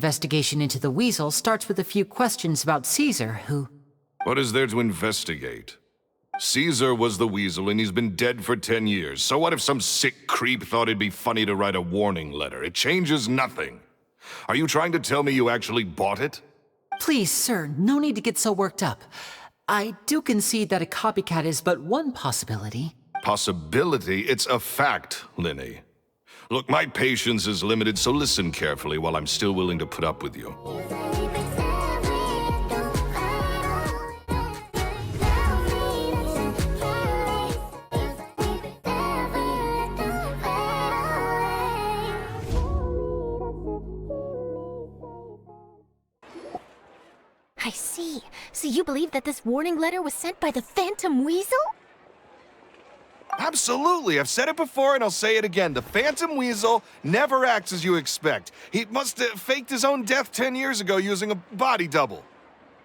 Investigation into the Weasel starts with a few questions about Caesar, who... What is there to investigate? Caesar was the Weasel and he's been dead for 10 years. So what if some sick creep thought it'd be funny to write a warning letter? It changes nothing. Are you trying to tell me you actually bought it? Please, sir, no need to get so worked up. I do concede that a copycat is but one possibility. Possibility? It's a fact, Lyney. Look, my patience is limited, so listen carefully while I'm still willing to put up with you. I see. So you believe that this warning letter was sent by the Phantom Weasel? Absolutely. I've said it before and I'll say it again. The Phantom Weasel never acts as you expect. He must have faked his own death 10 years ago using a body double.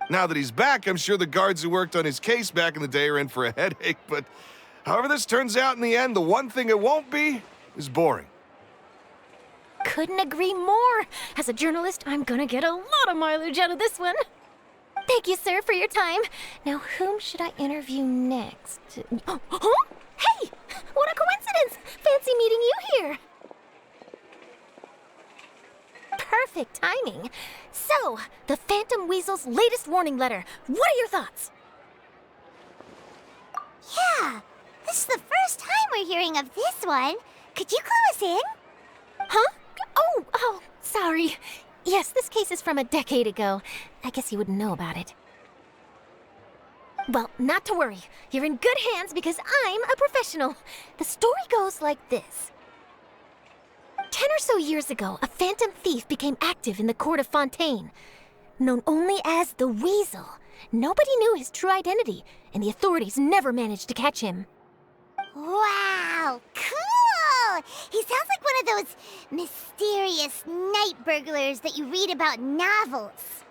Now that he's back, I'm sure the guards who worked on his case back in the day are in for a headache, but however this turns out in the end, the one thing it won't be is boring. Couldn't agree more. As a journalist, I'm gonna get a lot of mileage out of this one. Thank you, sir, for your time. Now, whom should I interview next? Huh? Hey! What a coincidence! Fancy meeting you here. Perfect timing. So, the Phantom Weasel's latest warning letter. What are your thoughts? Yeah, this is the first time we're hearing of this one. Could you clue us in? Huh? Oh, sorry. Yes, this case is from a decade ago. I guess you wouldn't know about it. Well, not to worry. You're in good hands because I'm a professional. The story goes like this. 10 or so years ago, a phantom thief became active in the court of Fontaine. Known only as the Weasel, nobody knew his true identity, and the authorities never managed to catch him. Wow, cool! He sounds like one of those mysterious night burglars that you read about in novels.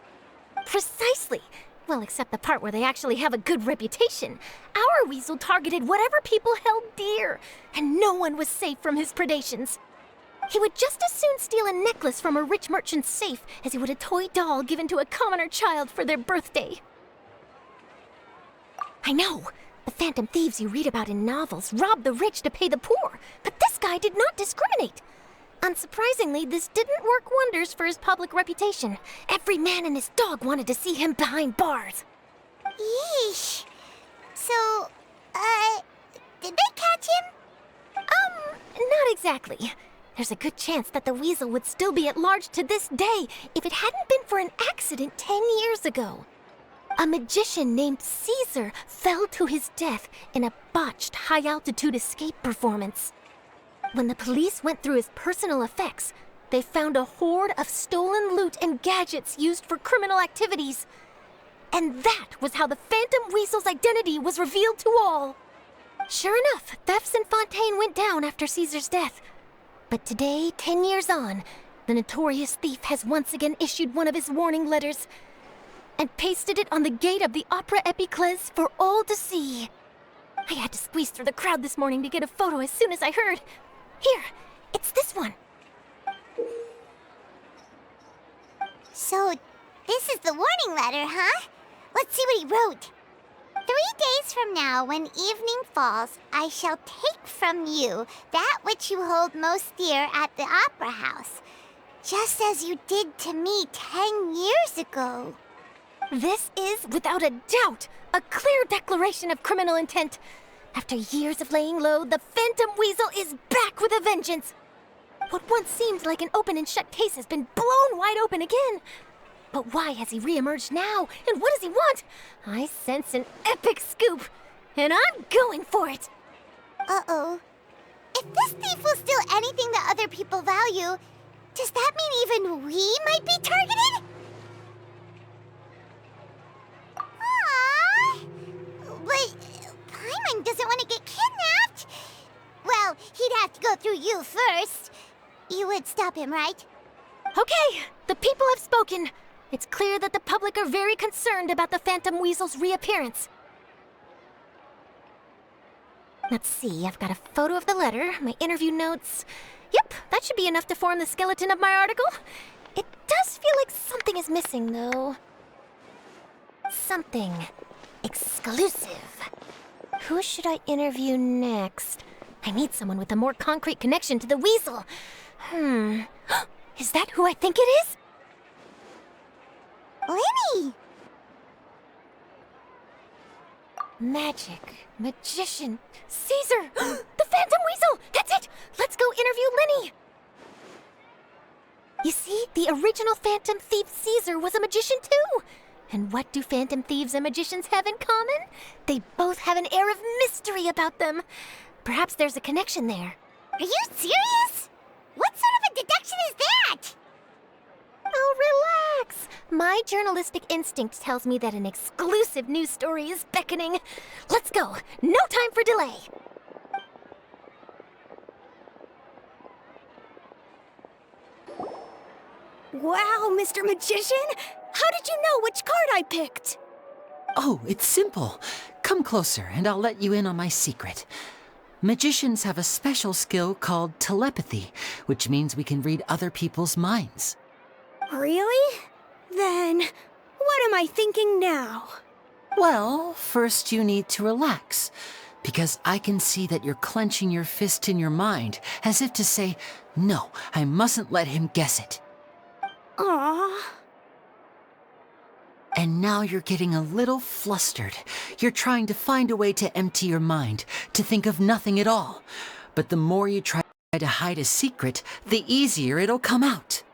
Precisely. Well, except the part where they actually have a good reputation. Our Weasel targeted whatever people held dear, and no one was safe from his predations. He would just as soon steal a necklace from a rich merchant's safe as he would a toy doll given to a commoner child for their birthday. I know. The phantom thieves you read about in novels rob the rich to pay the poor, but this guy did not discriminate. Unsurprisingly, this didn't work wonders for his public reputation. Every man and his dog wanted to see him behind bars. Yeesh. So, did they catch him? Not exactly. There's a good chance that the Weasel would still be at large to this day if it hadn't been for an accident 10 years ago. A magician named Caesar fell to his death in a botched high-altitude escape performance. When the police went through his personal effects, they found a hoard of stolen loot and gadgets used for criminal activities. And that was how the Phantom Weasel's identity was revealed to all. Sure enough, thefts in Fontaine went down after Caesar's death. But today, 10 years on, the notorious thief has once again issued one of his warning letters and pasted it on the gate of the Opera Epiclese for all to see. I had to squeeze through the crowd this morning to get a photo as soon as I heard. Here, it's this one. So, this is the warning letter, huh? Let's see what he wrote. 3 days from now, when evening falls, I shall take from you that which you hold most dear at the opera house, just as you did to me 10 years ago. This is, without a doubt, a clear declaration of criminal intent. After years of laying low, the Phantom Weasel is back with a vengeance. What once seemed like an open and shut case has been blown wide open again. But why has he reemerged now, and what does he want? I sense an epic scoop, and I'm going for it. Uh-oh. If this thief will steal anything that other people value, does that mean even we might be targeted? Aww. But Paimon doesn't want to get kidnapped. Well, he'd have to go through you first. You would stop him, right? Okay, the people have spoken. It's clear that the public are very concerned about the Phantom Weasel's reappearance. Let's see, I've got a photo of the letter, my interview notes. Yep, that should be enough to form the skeleton of my article. It does feel like something is missing, though. Something exclusive. Who should I interview next? I need someone with a more concrete connection to the Weasel. Is that who I think it is? Lyney! Magic, magician, Caesar! The Phantom Weasel! That's it! Let's go interview Lyney! You see, the original Phantom Thief Caesar was a magician too! And what do Phantom Thieves and magicians have in common? They both have an air of mystery about them. Perhaps there's a connection there. Are you serious? What sort of a deduction is that? Oh, relax! My journalistic instinct tells me that an exclusive news story is beckoning. Let's go! No time for delay! Wow, Mr. Magician! How did you know which card I picked? Oh, it's simple. Come closer and I'll let you in on my secret. Magicians have a special skill called telepathy, which means we can read other people's minds. Really? Then, what am I thinking now? Well, first you need to relax, because I can see that you're clenching your fist in your mind, as if to say, no, I mustn't let him guess it. Aww. And now you're getting a little flustered. You're trying to find a way to empty your mind, to think of nothing at all. But the more you try to hide a secret, the easier it'll come out.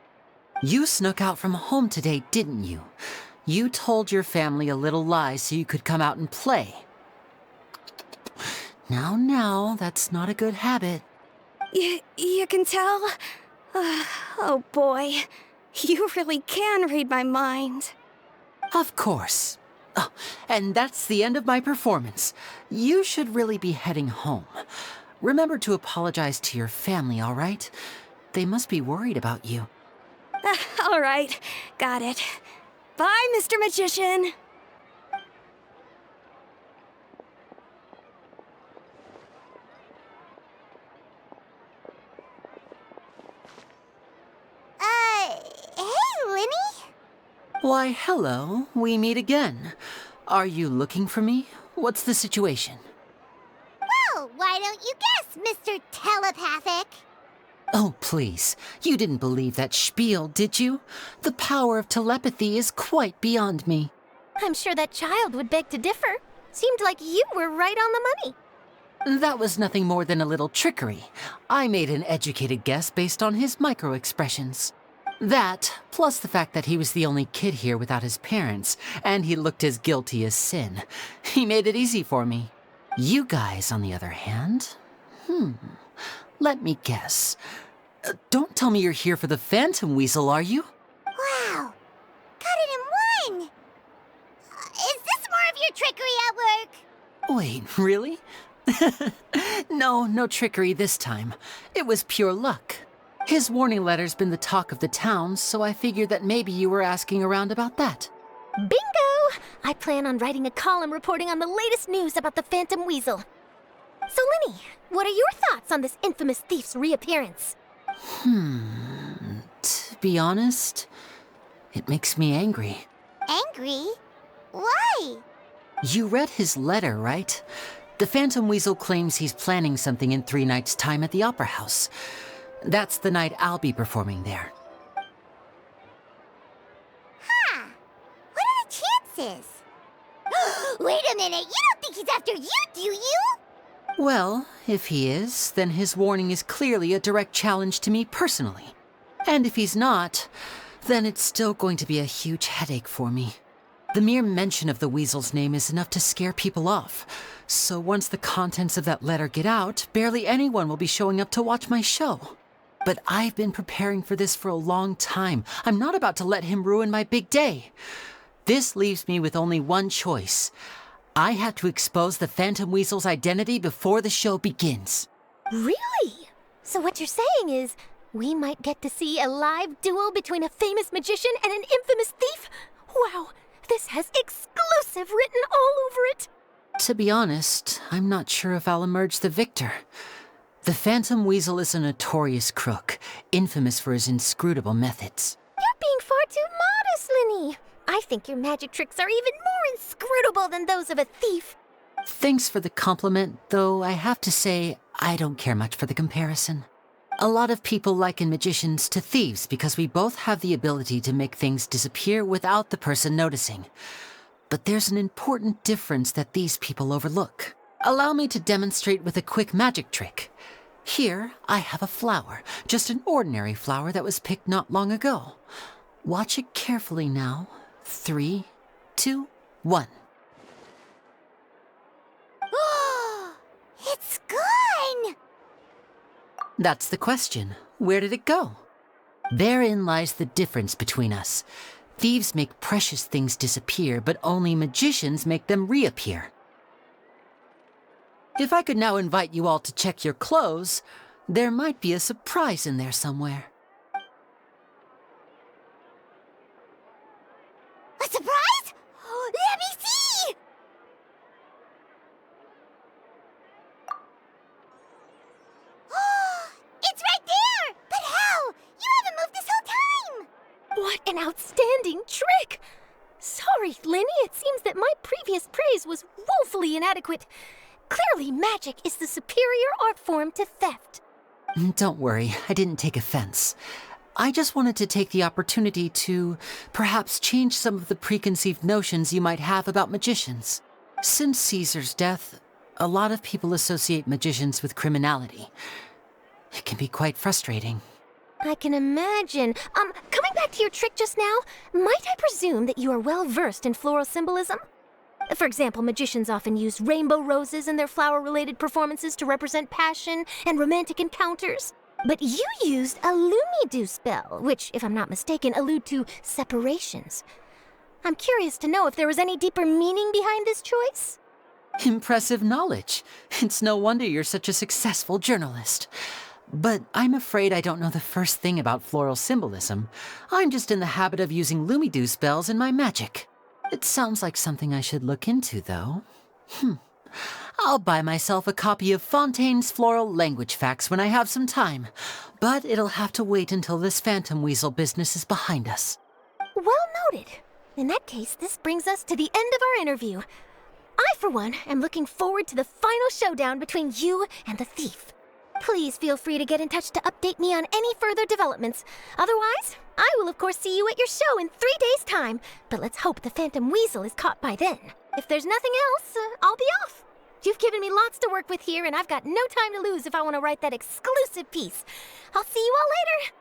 You snuck out from home today, didn't you? You told your family a little lie so you could come out and play. Now, that's not a good habit. You can tell? Oh boy, you really can read my mind. Of course. Oh, and that's the end of my performance. You should really be heading home. Remember to apologize to your family, all right? They must be worried about you. All right, got it. Bye, Mr. Magician. Hey, Lyney? Why, hello. We meet again. Are you looking for me? What's the situation? Well, why don't you guess, Mr. Telepathic? Oh, please. You didn't believe that spiel, did you? The power of telepathy is quite beyond me. I'm sure that child would beg to differ. Seemed like you were right on the money. That was nothing more than a little trickery. I made an educated guess based on his micro-expressions. That, plus the fact that he was the only kid here without his parents, and he looked as guilty as sin. He made it easy for me. You guys, on the other hand, let me guess. Don't tell me you're here for the Phantom Weasel, are you? Wow, got it in one! Is this more of your trickery at work? Wait, really? No trickery this time. It was pure luck. His warning letter's been the talk of the town, so I figured that maybe you were asking around about that. Bingo! I plan on writing a column reporting on the latest news about the Phantom Weasel. So, Lyney, what are your thoughts on this infamous thief's reappearance? To be honest, it makes me angry. Angry? Why? You read his letter, right? The Phantom Weasel claims he's planning something in 3 nights' time at the Opera House. That's the night I'll be performing there. Huh. What are the chances? Wait a minute, you don't think he's after you, do you? Well, if he is, then his warning is clearly a direct challenge to me personally. And if he's not, then it's still going to be a huge headache for me. The mere mention of the Weasel's name is enough to scare people off. So once the contents of that letter get out, barely anyone will be showing up to watch my show. But I've been preparing for this for a long time. I'm not about to let him ruin my big day. This leaves me with only one choice. I have to expose the Phantom Weasel's identity before the show begins. Really? So what you're saying is, we might get to see a live duel between a famous magician and an infamous thief? Wow, this has exclusive written all over it. To be honest, I'm not sure if I'll emerge the victor. The Phantom Weasel is a notorious crook, infamous for his inscrutable methods. You're think your magic tricks are even more inscrutable than those of a thief. Thanks for the compliment, though I have to say I don't care much for the comparison. A lot of people liken magicians to thieves because we both have the ability to make things disappear without the person noticing. But there's an important difference that these people overlook. Allow me to demonstrate with a quick magic trick. Here, I have a flower, just an ordinary flower that was picked not long ago. Watch it carefully now. 3, 2, 1. It's gone! That's the question. Where did it go? Therein lies the difference between us. Thieves make precious things disappear, but only magicians make them reappear. If I could now invite you all to check your clothes, there might be a surprise in there somewhere. A surprise? Let me see! It's right there! But how? You haven't moved this whole time! What an outstanding trick! Sorry, Lyney, it seems that my previous praise was woefully inadequate. Clearly, magic is the superior art form to theft. Don't worry, I didn't take offense. I just wanted to take the opportunity to perhaps change some of the preconceived notions you might have about magicians. Since Caesar's death, a lot of people associate magicians with criminality. It can be quite frustrating. I can imagine. Coming back to your trick just now, might I presume that you are well versed in floral symbolism? For example, magicians often use rainbow roses in their flower-related performances to represent passion and romantic encounters. But you used a Lumidu spell, which, if I'm not mistaken, allude to separations. I'm curious to know if there was any deeper meaning behind this choice? Impressive knowledge. It's no wonder you're such a successful journalist. But I'm afraid I don't know the first thing about floral symbolism. I'm just in the habit of using Lumidu spells in my magic. It sounds like something I should look into, though. I'll buy myself a copy of Fontaine's Floral Language Facts when I have some time. But it'll have to wait until this Phantom Weasel business is behind us. Well noted. In that case, this brings us to the end of our interview. I, for one, am looking forward to the final showdown between you and the thief. Please feel free to get in touch to update me on any further developments. Otherwise, I will of course see you at your show in 3 days' time. But let's hope the Phantom Weasel is caught by then. If there's nothing else, I'll be off. You've given me lots to work with here, and I've got no time to lose if I want to write that exclusive piece. I'll see you all later.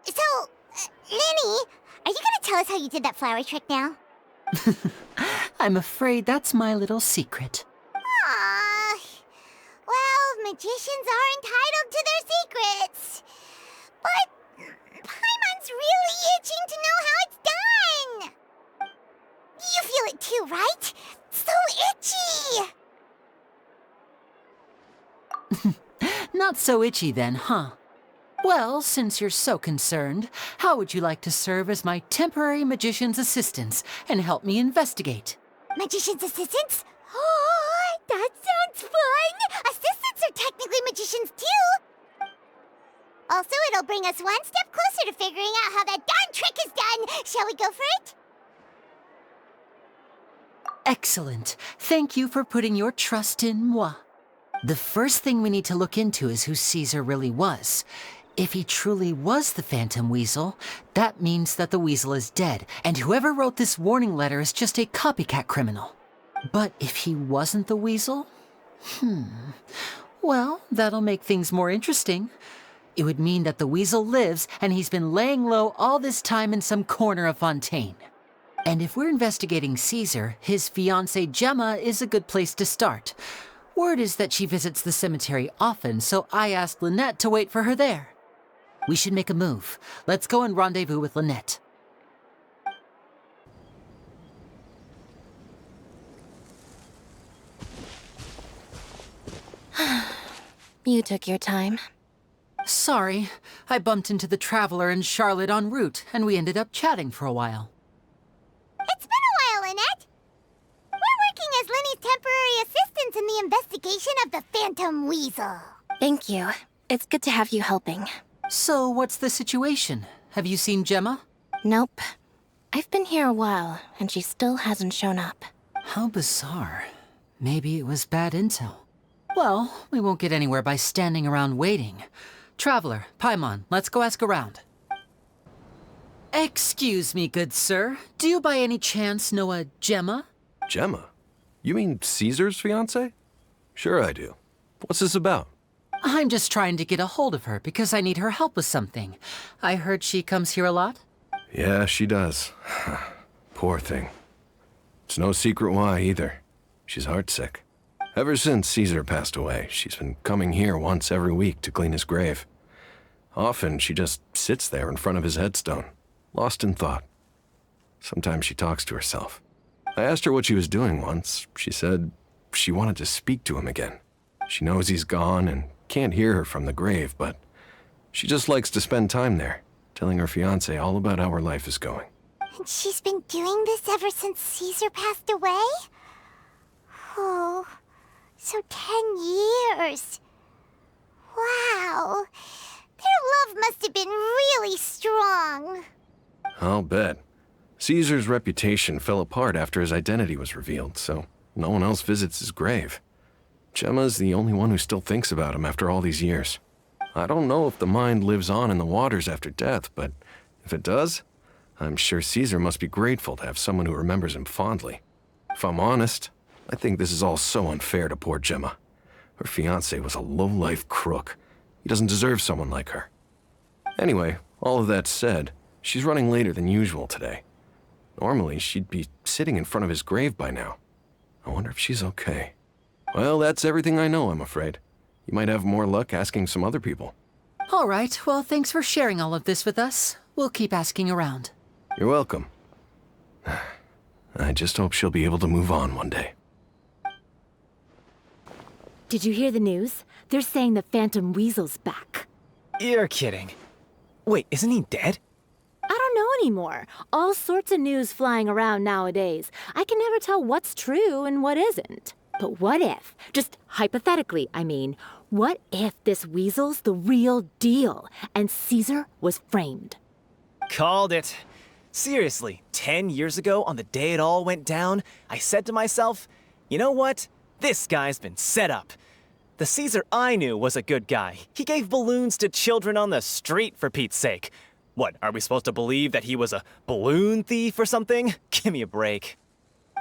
So, Lyney, are you gonna tell us how you did that flower trick now? I'm afraid that's my little secret. Aww. Well, magicians are entitled to their secrets. But Paimon's really itching to know how it's done. You feel it too, right? So itchy. Not so itchy then, huh? Well, since you're so concerned, how would you like to serve as my temporary magician's assistants and help me investigate? Magician's assistants? Oh, that sounds fun! Assistants are technically magicians too! Also, it'll bring us one step closer to figuring out how that darn trick is done! Shall we go for it? Excellent. Thank you for putting your trust in moi. The first thing we need to look into is who Caesar really was. If he truly was the Phantom Weasel, that means that the Weasel is dead, and whoever wrote this warning letter is just a copycat criminal. But if he wasn't the Weasel? Well, that'll make things more interesting. It would mean that the Weasel lives, and he's been laying low all this time in some corner of Fontaine. And if we're investigating Caesar, his fiancée Gemma is a good place to start. Word is that she visits the cemetery often, so I asked Lynette to wait for her there. We should make a move. Let's go and rendezvous with Lynette. You took your time. Sorry, I bumped into the Traveler and Charlotte en route, and we ended up chatting for a while. It's been a while, Lynette. We're working as Lyney's temporary assistants in the investigation of the Phantom Weasel. Thank you. It's good to have you helping. So what's the situation? Have you seen Gemma? Nope. I've been here a while, and she still hasn't shown up. How bizarre. Maybe it was bad intel. Well, we won't get anywhere by standing around waiting. Traveler, Paimon, let's go ask around. Excuse me, good sir. Do you by any chance know a Gemma? Gemma? You mean Caesar's fiancé? Sure I do. What's this about? I'm just trying to get a hold of her because I need her help with something. I heard she comes here a lot. Yeah, she does. Poor thing. It's no secret why either. She's heartsick. Ever since Caesar passed away, she's been coming here once every week to clean his grave. Often she just sits there in front of his headstone, lost in thought. Sometimes she talks to herself. I asked her what she was doing once. She said she wanted to speak to him again. She knows he's gone and can't hear her from the grave, but she just likes to spend time there, telling her fiancé all about how her life is going. And she's been doing this ever since Caesar passed away? Oh, so 10 years. Wow. Their love must have been really strong. I'll bet. Caesar's reputation fell apart after his identity was revealed, so no one else visits his grave. Gemma's the only one who still thinks about him after all these years. I don't know if the mind lives on in the waters after death, but if it does, I'm sure Caesar must be grateful to have someone who remembers him fondly. If I'm honest, I think this is all so unfair to poor Gemma. Her fiancé was a low-life crook. He doesn't deserve someone like her. Anyway, all of that said, she's running later than usual today. Normally, she'd be sitting in front of his grave by now. I wonder if she's okay. Well, that's everything I know, I'm afraid. You might have more luck asking some other people. All right, well, thanks for sharing all of this with us. We'll keep asking around. You're welcome. I just hope she'll be able to move on one day. Did you hear the news? They're saying the Phantom Weasel's back. You're kidding. Wait, isn't he dead? I don't know anymore. All sorts of news flying around nowadays. I can never tell what's true and what isn't. But what if, just hypothetically, I mean, what if this Weasel's the real deal and Caesar was framed? Called it. Seriously, 10 years ago, on the day it all went down, I said to myself, you know what? This guy's been set up. The Caesar I knew was a good guy. He gave balloons to children on the street, for Pete's sake. What, are we supposed to believe that he was a balloon thief or something? Give me a break.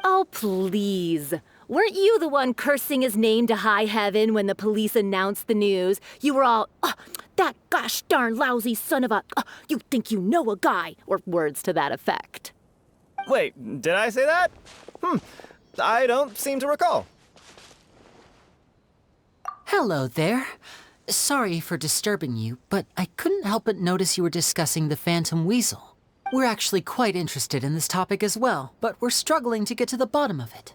Oh, please. Weren't you the one cursing his name to high heaven when the police announced the news? You were all, oh, that gosh darn lousy son of a, you think you know a guy, or words to that effect. Wait, did I say that? I don't seem to recall. Hello there. Sorry for disturbing you, but I couldn't help but notice you were discussing the Phantom Weasel. We're actually quite interested in this topic as well, but we're struggling to get to the bottom of it.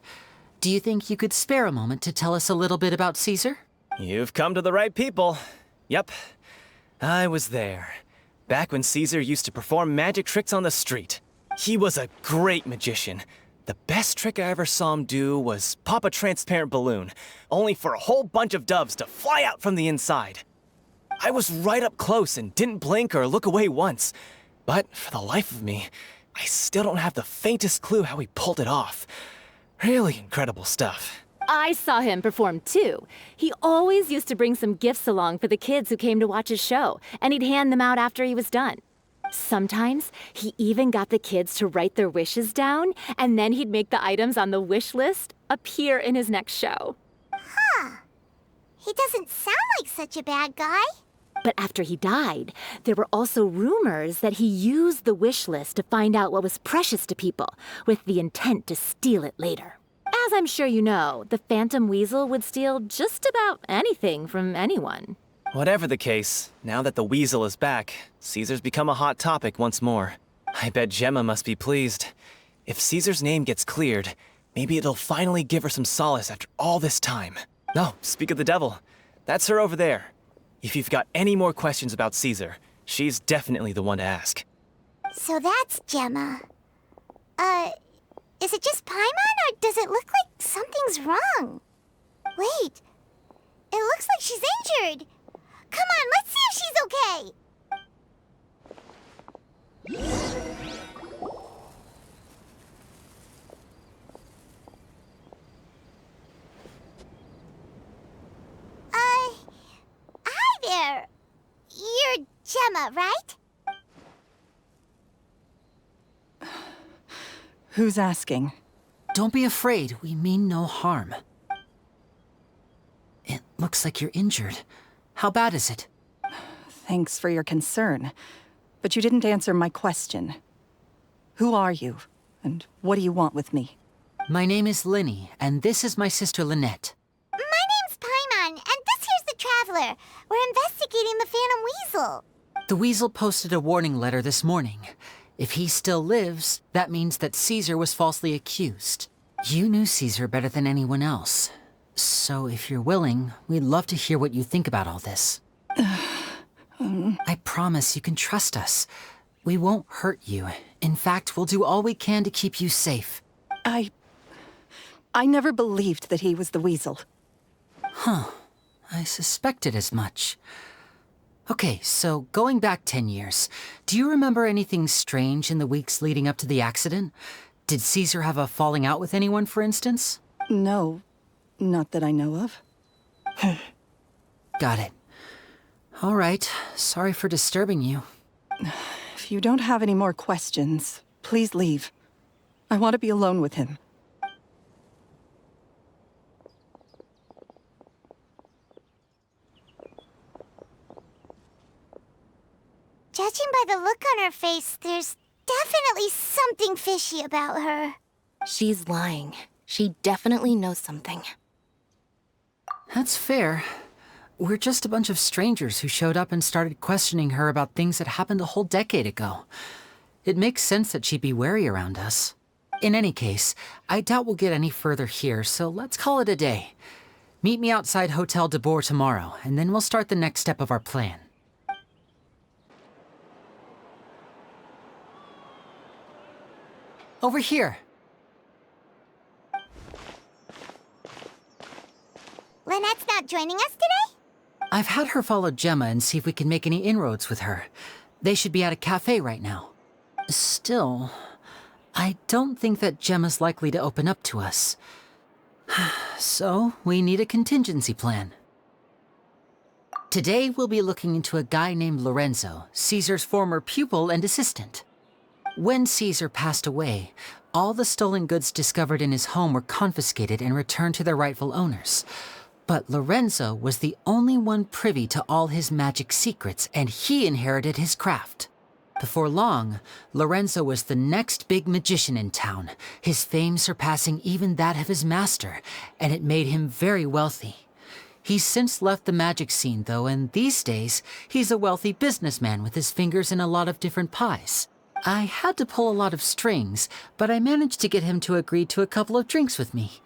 Do you think you could spare a moment to tell us a little bit about Caesar? You've come to the right people. Yep, I was there. Back when Caesar used to perform magic tricks on the street. He was a great magician. The best trick I ever saw him do was pop a transparent balloon, only for a whole bunch of doves to fly out from the inside. I was right up close and didn't blink or look away once. But for the life of me, I still don't have the faintest clue how he pulled it off. Really incredible stuff. I saw him perform too. He always used to bring some gifts along for the kids who came to watch his show, and he'd hand them out after he was done. Sometimes he even got the kids to write their wishes down, and then he'd make the items on the wish list appear in his next show. Huh. He doesn't sound like such a bad guy. But after he died, there were also rumors that he used the wish list to find out what was precious to people, with the intent to steal it later. As I'm sure you know, the Phantom Weasel would steal just about anything from anyone. Whatever the case, now that the Weasel is back, Caesar's become a hot topic once more. I bet Gemma must be pleased. If Caesar's name gets cleared, maybe it'll finally give her some solace after all this time. No, speak of the devil. That's her over there. If you've got any more questions about Caesar, she's definitely the one to ask. So that's Gemma. Is it just Paimon, or does it look like something's wrong? Wait, it looks like she's injured. Come on, let's see if she's okay. you're Gemma, right? Who's asking? Don't be afraid, we mean no harm. It looks like you're injured. How bad is it? Thanks for your concern, but you didn't answer my question. Who are you, and what do you want with me? My name is Lyney, and this is my sister Lynette. My name's Paimon, and this here's the Traveler. We're investigating the Phantom Weasel. The Weasel posted a warning letter this morning. If he still lives, that means that Caesar was falsely accused. You knew Caesar better than anyone else. So if you're willing, we'd love to hear what you think about all this. I promise you can trust us. We won't hurt you. In fact, we'll do all we can to keep you safe. I never believed that he was the Weasel. Huh. I suspected as much. Okay, so going back 10 years, do you remember anything strange in the weeks leading up to the accident? Did Caesar have a falling out with anyone, for instance? No, not that I know of. Got it. All right, sorry for disturbing you. If you don't have any more questions, please leave. I want to be alone with him. Judging by the look on her face, there's definitely something fishy about her. She's lying. She definitely knows something. That's fair. We're just a bunch of strangers who showed up and started questioning her about things that happened a whole decade ago. It makes sense that she'd be wary around us. In any case, I doubt we'll get any further here, so let's call it a day. Meet me outside Hotel de Boer tomorrow, and then we'll start the next step of our plan. Over here. Lynette's not joining us today? I've had her follow Gemma and see if we can make any inroads with her. They should be at a cafe right now. Still, I don't think that Gemma's likely to open up to us. So, we need a contingency plan. Today, we'll be looking into a guy named Lorenzo, Caesar's former pupil and assistant. When Caesar passed away, all the stolen goods discovered in his home were confiscated and returned to their rightful owners. But Lorenzo was the only one privy to all his magic secrets, and he inherited his craft. Before long, Lorenzo was the next big magician in town, his fame surpassing even that of his master, and it made him very wealthy. He's since left the magic scene, though, and these days, he's a wealthy businessman with his fingers in a lot of different pies. I had to pull a lot of strings, but I managed to get him to agree to a couple of drinks with me.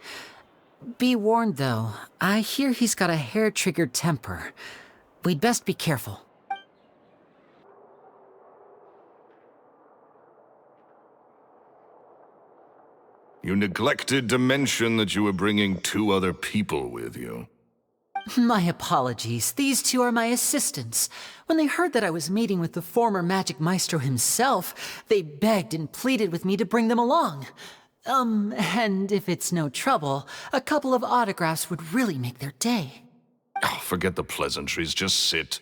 Be warned, though, I hear he's got a hair-triggered temper. We'd best be careful. You neglected to mention that you were bringing 2 other people with you. My apologies. These 2 are my assistants. When they heard that I was meeting with the former magic maestro himself, they begged and pleaded with me to bring them along. And if it's no trouble, a couple of autographs would really make their day. Oh, forget the pleasantries, just sit.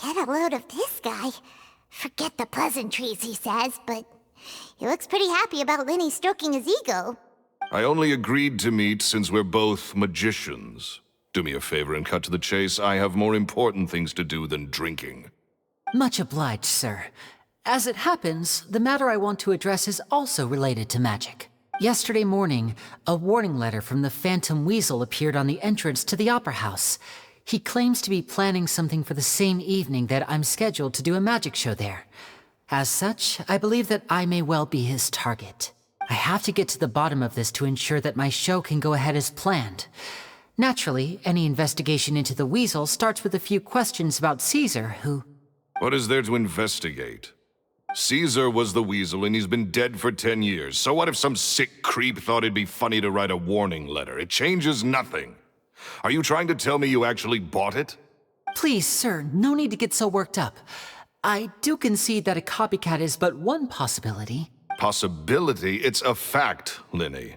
Get a load of this guy. Forget the pleasantries, he says, but he looks pretty happy about Lyney stroking his ego. I only agreed to meet since we're both magicians. Do me a favor and cut to the chase. I have more important things to do than drinking. Much obliged, sir. As it happens, the matter I want to address is also related to magic. Yesterday morning, a warning letter from the Phantom Weasel appeared on the entrance to the Opera House. He claims to be planning something for the same evening that I'm scheduled to do a magic show there. As such, I believe that I may well be his target. I have to get to the bottom of this to ensure that my show can go ahead as planned. Naturally, any investigation into the Weasel starts with a few questions about Caesar, who... What is there to investigate? Caesar was the Weasel and he's been dead for 10 years. So what if some sick creep thought it'd be funny to write a warning letter? It changes nothing. Are you trying to tell me you actually bought it? Please, sir, no need to get so worked up. I do concede that a copycat is but one possibility. possibility, it's a fact, Lyney.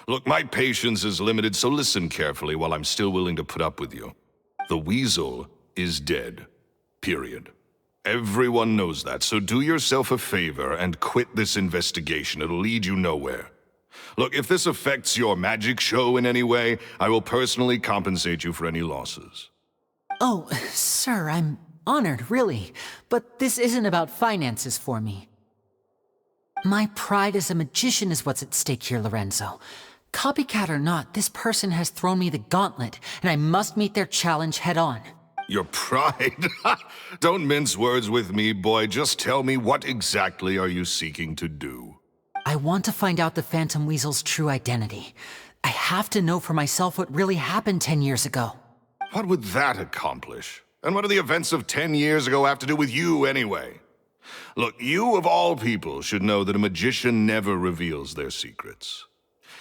Look, my patience is limited, so listen carefully while I'm still willing to put up with you. The Weasel is dead. Period. Everyone knows that, so do yourself a favor and quit this investigation. It'll lead you nowhere. Look, if this affects your magic show in any way, I will personally compensate you for any losses. Oh, sir, I'm honored, really. But this isn't about finances for me. My pride as a magician is what's at stake here, Lorenzo. Copycat or not, this person has thrown me the gauntlet, and I must meet their challenge head-on. Your pride? Don't mince words with me, boy. Just tell me, what exactly are you seeking to do? I want to find out the Phantom Weasel's true identity. I have to know for myself what really happened 10 years ago. What would that accomplish? And what do the events of 10 years ago have to do with you, anyway? Look, you of all people should know that a magician never reveals their secrets.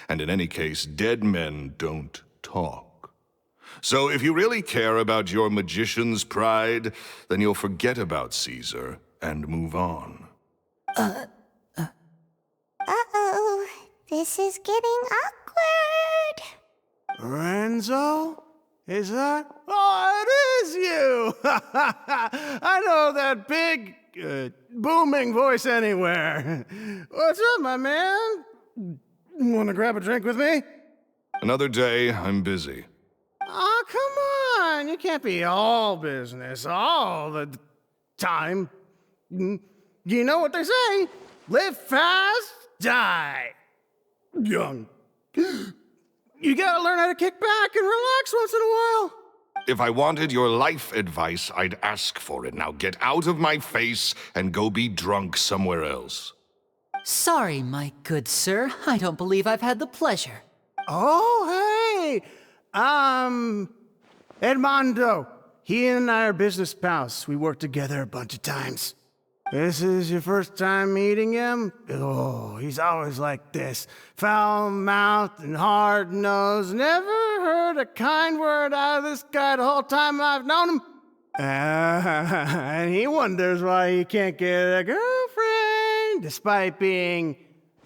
And in any case, dead men don't talk. So if you really care about your magician's pride, then you'll forget about Caesar and move on. Uh-oh. This is getting awkward. Lorenzo? Is that? Oh, it is you! I know that big, booming voice anywhere. What's up, my man? Want to grab a drink with me? Another day, I'm busy. Oh, come on. You can't be all business all the time. You know what they say? Live fast, die young. You gotta learn how to kick back and relax once in a while. If I wanted your life advice, I'd ask for it. Now get out of my face and go be drunk somewhere else. Sorry, my good sir. I don't believe I've had the pleasure. Oh, hey! Edmondo. He and I are business pals. We worked together a bunch of times. This is your first time meeting him? Oh, he's always like this. Foul-mouthed and hard-nosed. Never heard a kind word out of this guy the whole time I've known him. And he wonders why he can't get a girlfriend, despite being,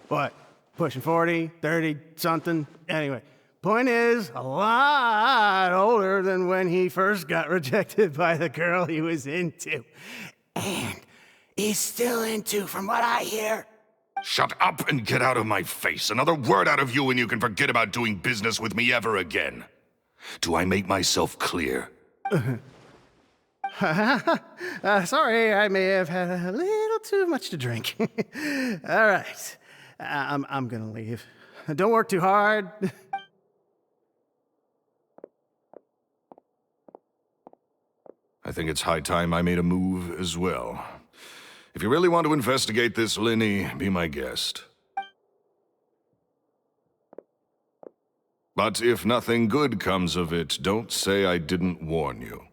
what, pushing 40, 30, something? Anyway, point is, a lot older than when he first got rejected by the girl he was into. And he's still into, from what I hear. Shut up and get out of my face. Another word out of you and you can forget about doing business with me ever again. Do I make myself clear? Sorry, I may have had a little too much to drink. All right, I'm gonna leave. Don't work too hard. I think it's high time I made a move as well. If you really want to investigate this, Lyney, be my guest. But if nothing good comes of it, don't say I didn't warn you.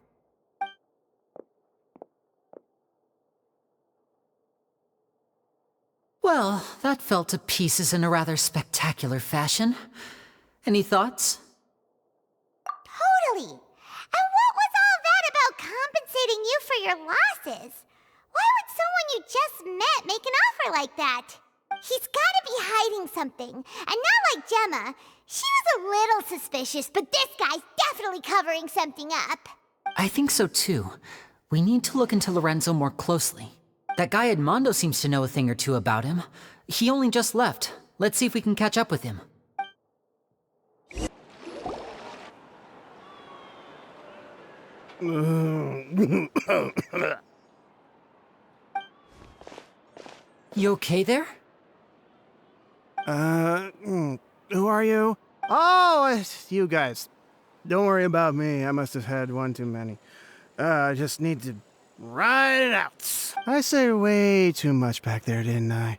Well, that fell to pieces in a rather spectacular fashion. Any thoughts? Totally. And what was all that about compensating you for your losses? Why would someone you just met make an offer like that? He's gotta be hiding something. And not like Gemma. She was a little suspicious, but this guy's definitely covering something up. I think so too. We need to look into Lorenzo more closely. That guy Edmondo seems to know a thing or two about him. He only just left. Let's see if we can catch up with him. You okay there? Who are you? Oh, it's you guys. Don't worry about me. I must have had one too many. I just need to ride it out. I said way too much back there, didn't I?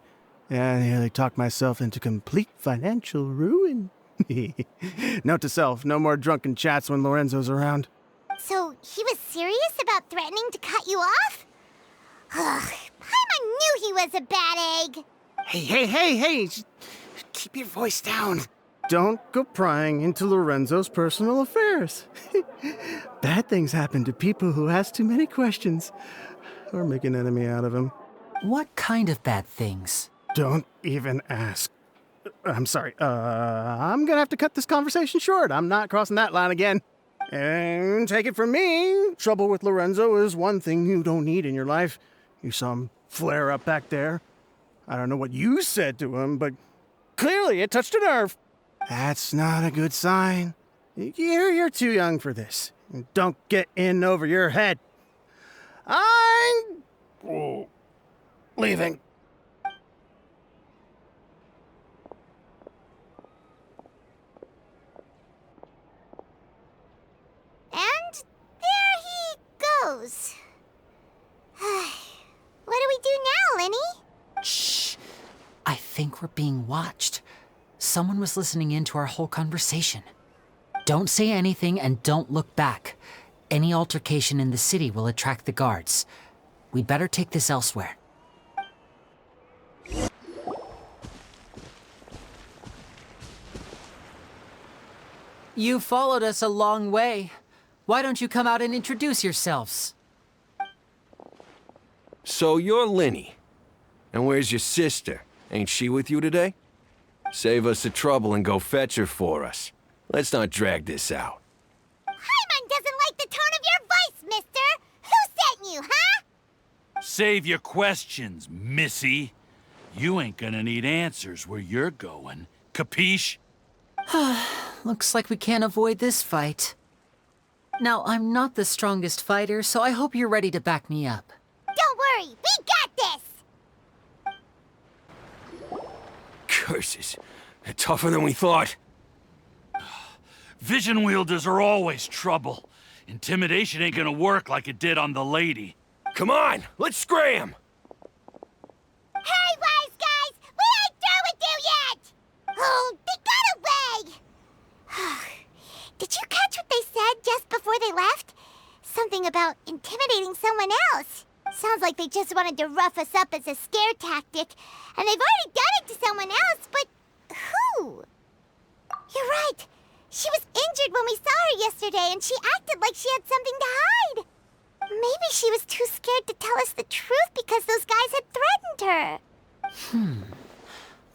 Yeah, I nearly talked myself into complete financial ruin. Note to self, no more drunken chats when Lorenzo's around. So he was serious about threatening to cut you off? Ugh, Paimon knew he was a bad egg. Hey, just keep your voice down. Don't go prying into Lorenzo's personal affairs. Bad things happen to people who ask too many questions, or make an enemy out of him. What kind of bad things? Don't even ask. I'm sorry. I'm gonna have to cut this conversation short. I'm not crossing that line again. And take it from me, trouble with Lorenzo is one thing you don't need in your life. You saw him flare up back there. I don't know what you said to him, but clearly it touched a nerve. That's not a good sign. You're too young for this. Don't get in over your head. I'm leaving. And there he goes. What do we do now, Lyney? Shh. I think we're being watched. Someone was listening in to our whole conversation. Don't say anything and don't look back. Any altercation in the city will attract the guards. We'd better take this elsewhere. You followed us a long way. Why don't you come out and introduce yourselves? So you're Lyney. And where's your sister? Ain't she with you today? Save us the trouble and go fetch her for us. Let's not drag this out. Paimon doesn't like the tone of your voice, mister! Who sent you, huh? Save your questions, missy. You ain't gonna need answers where you're going. Capiche? Looks like we can't avoid this fight. Now, I'm not the strongest fighter, so I hope you're ready to back me up. Don't worry, we got this! Curses. They're tougher than we thought. Vision wielders are always trouble. Intimidation ain't gonna work like it did on the lady. Come on, let's scram! Hey, wise guys! We ain't through with you yet! Oh, they got away! Did you catch what they said just before they left? Something about intimidating someone else. Sounds like they just wanted to rough us up as a scare tactic, and they've already done it to someone else, but who? You're right. She was injured when we saw her yesterday, and she acted like she had something to hide. Maybe she was too scared to tell us the truth because those guys had threatened her.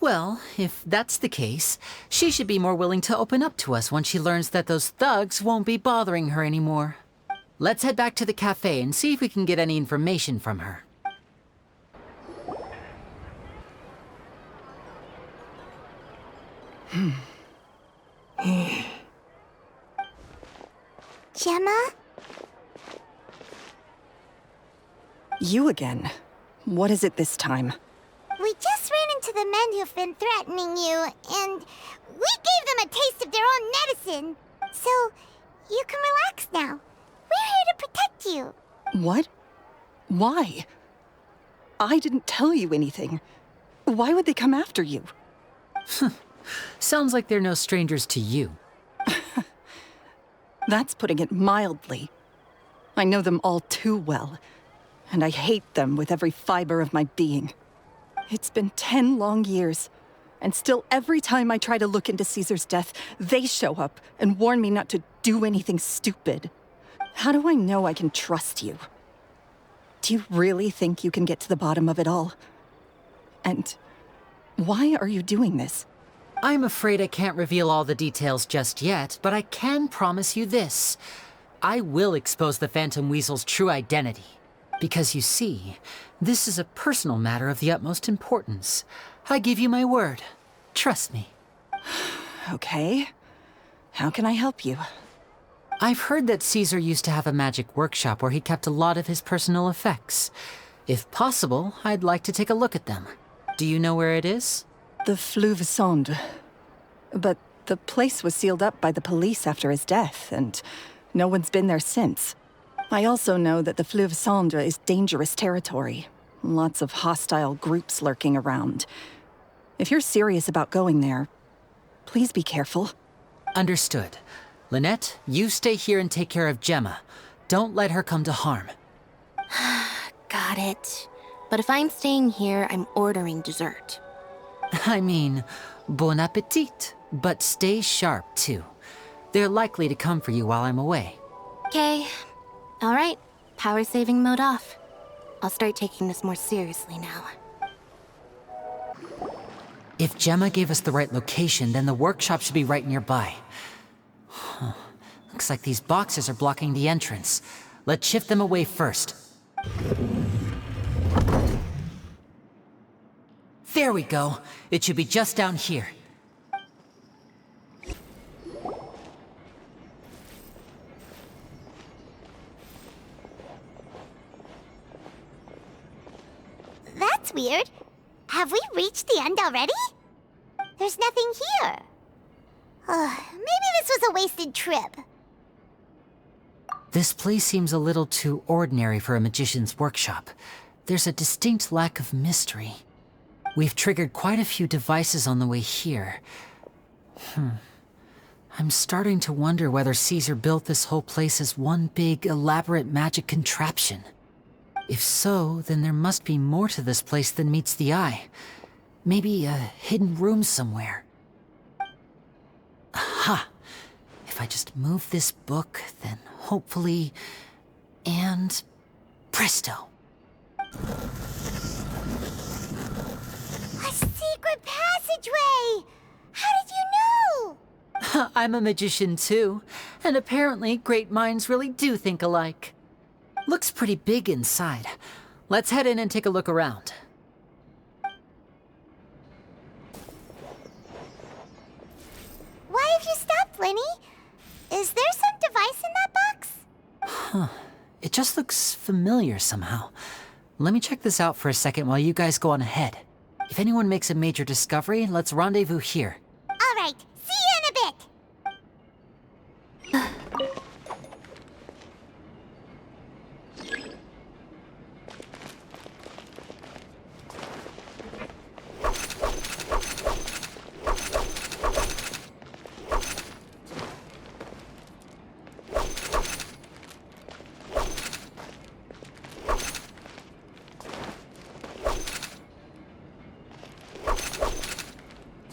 Well, if that's the case, she should be more willing to open up to us once she learns that those thugs won't be bothering her anymore. Let's head back to the cafe and see if we can get any information from her. Gemma? You again. What is it this time? We just ran into the men who've been threatening you, and we gave them a taste of their own medicine. So, you can relax now. We're here to protect you. What? Why? I didn't tell you anything. Why would they come after you? Sounds like they're no strangers to you. That's putting it mildly. I know them all too well, and I hate them with every fiber of my being. It's been 10 long years, and still every time I try to look into Caesar's death, they show up and warn me not to do anything stupid. How do I know I can trust you? Do you really think you can get to the bottom of it all? And why are you doing this? I'm afraid I can't reveal all the details just yet, but I can promise you this. I will expose the Phantom Weasel's true identity. Because you see, this is a personal matter of the utmost importance. I give you my word. Trust me. Okay. How can I help you? I've heard that Caesar used to have a magic workshop where he kept a lot of his personal effects. If possible, I'd like to take a look at them. Do you know where it is? The Fleuve Sonde. But the place was sealed up by the police after his death, and no one's been there since. I also know that the Fleuve Sonde is dangerous territory. Lots of hostile groups lurking around. If you're serious about going there, please be careful. Understood. Lynette, you stay here and take care of Gemma. Don't let her come to harm. Got it. But if I'm staying here, I'm ordering dessert. I mean, bon appetit. But stay sharp, too. They're likely to come for you while I'm away. Okay. All right. Power saving mode off. I'll start taking this more seriously now. If Gemma gave us the right location, then the workshop should be right nearby. Huh. Looks like these boxes are blocking the entrance. Let's shift them away first. There we go. It should be just down here. That's weird. Have we reached the end already? There's nothing here. Maybe this was a wasted trip. This place seems a little too ordinary for a magician's workshop. There's a distinct lack of mystery. We've triggered quite a few devices on the way here. I'm starting to wonder whether Caesar built this whole place as one big, elaborate magic contraption. If so, then there must be more to this place than meets the eye. Maybe a hidden room somewhere. Aha! If I just move this book, then hopefully... and... presto! A secret passageway! How did you know? I'm a magician too, and apparently great minds really do think alike. Looks pretty big inside. Let's head in and take a look around. Why have you stopped, Lyney? Is there some device in that box? Huh. It just looks familiar somehow. Let me check this out for a second while you guys go on ahead. If anyone makes a major discovery, let's rendezvous here. All right, see you in a bit.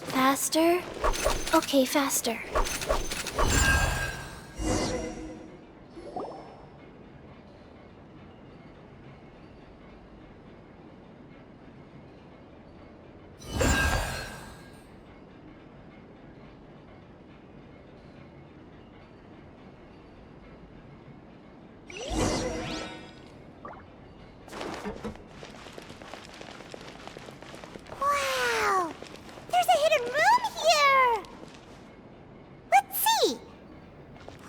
Faster? Okay, faster. Wow! There's a hidden room here! Let's see!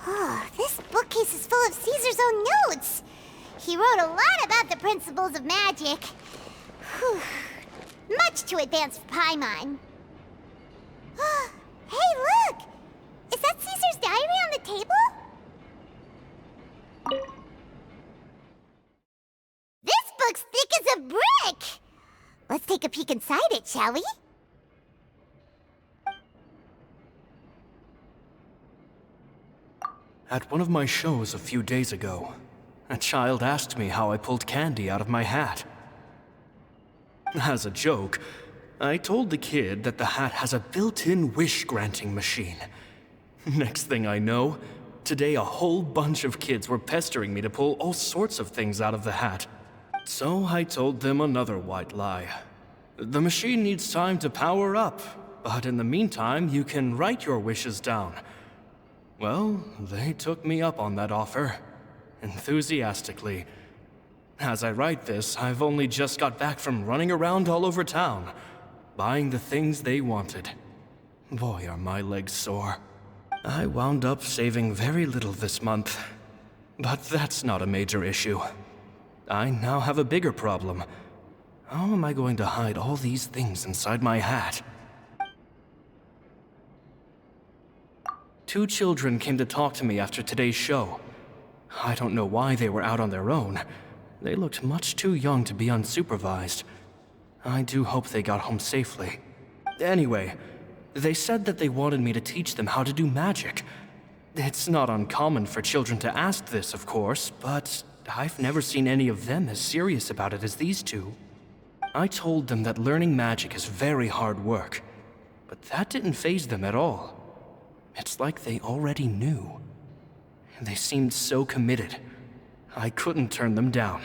Oh, this bookcase is full of Caesar's own notes! He wrote a lot about the principles of magic. Whew. Much too advanced for paimon. Hey, look! Is that Caesar's diary on the table? This book's thick as a brick! Let's take a peek inside it, shall we? At one of my shows a few days ago, a child asked me how I pulled candy out of my hat. As a joke, I told the kid that the hat has a built-in wish-granting machine. Next thing I know, today a whole bunch of kids were pestering me to pull all sorts of things out of the hat. So I told them another white lie. The machine needs time to power up, but in the meantime, you can write your wishes down. Well, they took me up on that offer, enthusiastically. As I write this, I've only just got back from running around all over town, buying the things they wanted. Boy, are my legs sore. I wound up saving very little this month, but that's not a major issue. I now have a bigger problem. How am I going to hide all these things inside my hat? 2 children came to talk to me after today's show. I don't know why they were out on their own. They looked much too young to be unsupervised. I do hope they got home safely. Anyway, they said that they wanted me to teach them how to do magic. It's not uncommon for children to ask this, of course, but I've never seen any of them as serious about it as these 2. I told them that learning magic is very hard work, but that didn't faze them at all. It's like they already knew. They seemed so committed. I couldn't turn them down.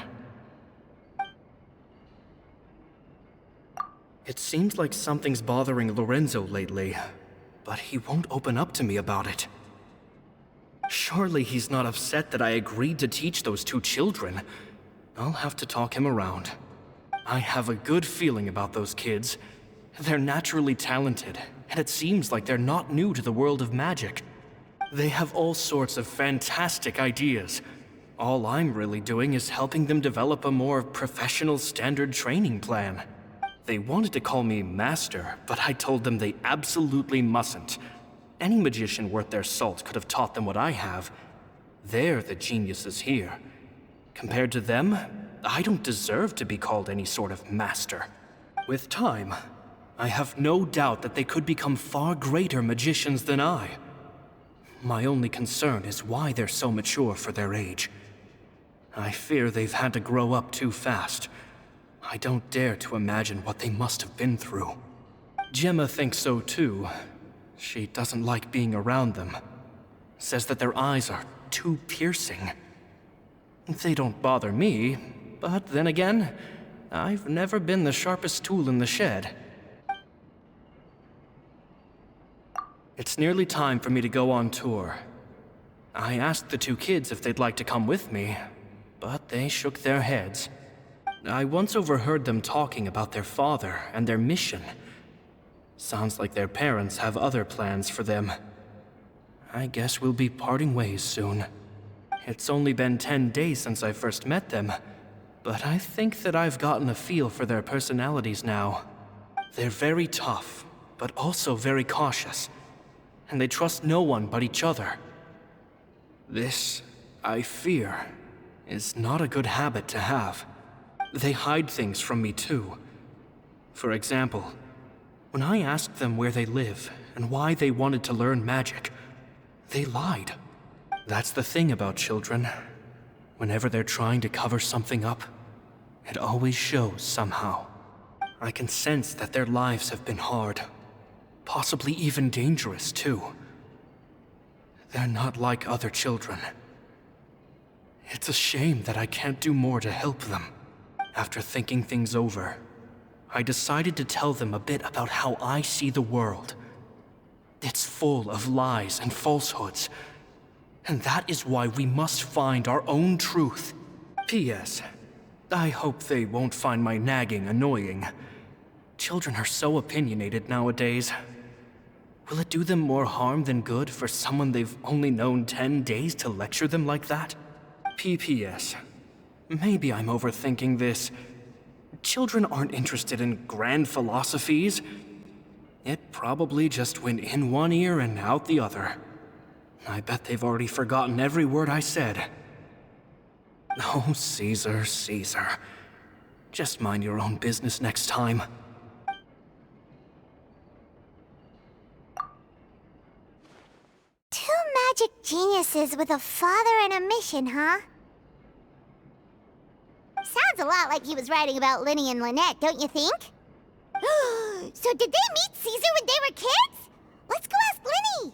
It seems like something's bothering Lorenzo lately, but he won't open up to me about it. Surely he's not upset that I agreed to teach those two children. I'll have to talk him around. I have a good feeling about those kids. They're naturally talented, and it seems like they're not new to the world of magic. They have all sorts of fantastic ideas. All I'm really doing is helping them develop a more professional standard training plan. They wanted to call me Master, but I told them they absolutely mustn't. Any magician worth their salt could have taught them what I have. They're the geniuses here. Compared to them, I don't deserve to be called any sort of master. With time, I have no doubt that they could become far greater magicians than I. My only concern is why they're so mature for their age. I fear they've had to grow up too fast. I don't dare to imagine what they must have been through. Gemma thinks so too. She doesn't like being around them. Says that their eyes are too piercing. They don't bother me, but then again, I've never been the sharpest tool in the shed. It's nearly time for me to go on tour. I asked the two kids if they'd like to come with me, but they shook their heads. I once overheard them talking about their father and their mission. Sounds like their parents have other plans for them. I guess we'll be parting ways soon. It's only been 10 days since I first met them, but I think that I've gotten a feel for their personalities now. They're very tough, but also very cautious, and they trust no one but each other. This, I fear, is not a good habit to have. They hide things from me too. For example, when I asked them where they live and why they wanted to learn magic, they lied. That's the thing about children. Whenever they're trying to cover something up, it always shows somehow. I can sense that their lives have been hard, possibly even dangerous too. They're not like other children. It's a shame that I can't do more to help them. After thinking things over, I decided to tell them a bit about how I see the world. It's full of lies and falsehoods, and that is why we must find our own truth. P.S. I hope they won't find my nagging annoying. Children are so opinionated nowadays. Will it do them more harm than good for someone they've only known 10 days to lecture them like that? P.P.S. Maybe I'm overthinking this. Children aren't interested in grand philosophies. It probably just went in one ear and out the other. I bet they've already forgotten every word I said. Oh, Caesar, Caesar. Just mind your own business next time. Two magic geniuses with a father and a mission, huh? Sounds a lot like he was writing about Lyney and Lynette, don't you think? So did they meet Caesar when they were kids? Let's go ask Lyney!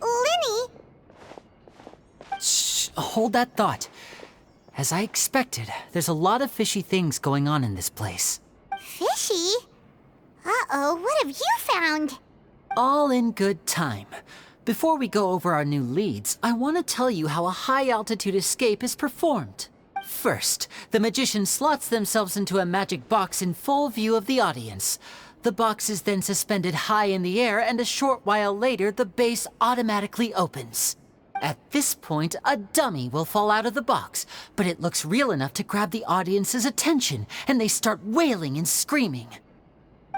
Lyney? Shh, hold that thought. As I expected, there's a lot of fishy things going on in this place. Fishy? Uh-oh, what have you found? All in good time. Before we go over our new leads, I want to tell you how a high-altitude escape is performed. First, the magician slots themselves into a magic box in full view of the audience. The box is then suspended high in the air, and a short while later, the base automatically opens. At this point, a dummy will fall out of the box, but it looks real enough to grab the audience's attention, and they start wailing and screaming.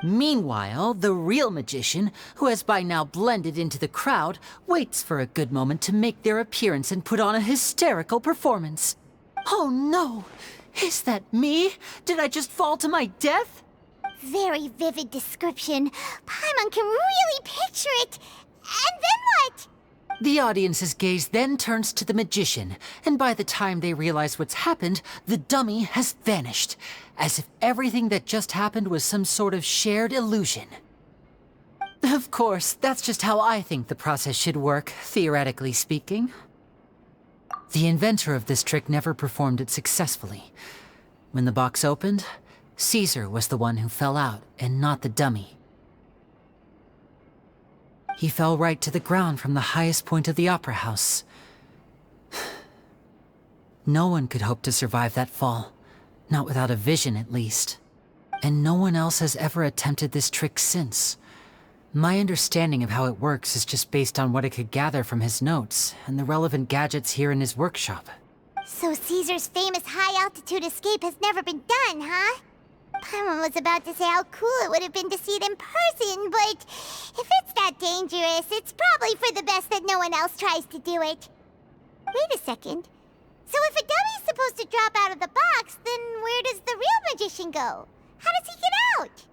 Meanwhile, the real magician, who has by now blended into the crowd, waits for a good moment to make their appearance and put on a hysterical performance. Oh no! Is that me? Did I just fall to my death? Very vivid description. Paimon can really picture it. And then what? The audience's gaze then turns to the magician, and by the time they realize what's happened, the dummy has vanished, as if everything that just happened was some sort of shared illusion. Of course, that's just how I think the process should work, theoretically speaking. The inventor of this trick never performed it successfully. When the box opened, Caesar was the one who fell out and not the dummy. He fell right to the ground from the highest point of the opera house. No one could hope to survive that fall, not without a vision at least. And no one else has ever attempted this trick since. My understanding of how it works is just based on what I could gather from his notes and the relevant gadgets here in his workshop. So Caesar's famous high-altitude escape has never been done, huh? Paimon was about to say how cool it would have been to see it in person, but if it's that dangerous, it's probably for the best that no one else tries to do it. Wait a second. So if a dummy's supposed to drop out of the box, then where does the real magician go? How does he get out?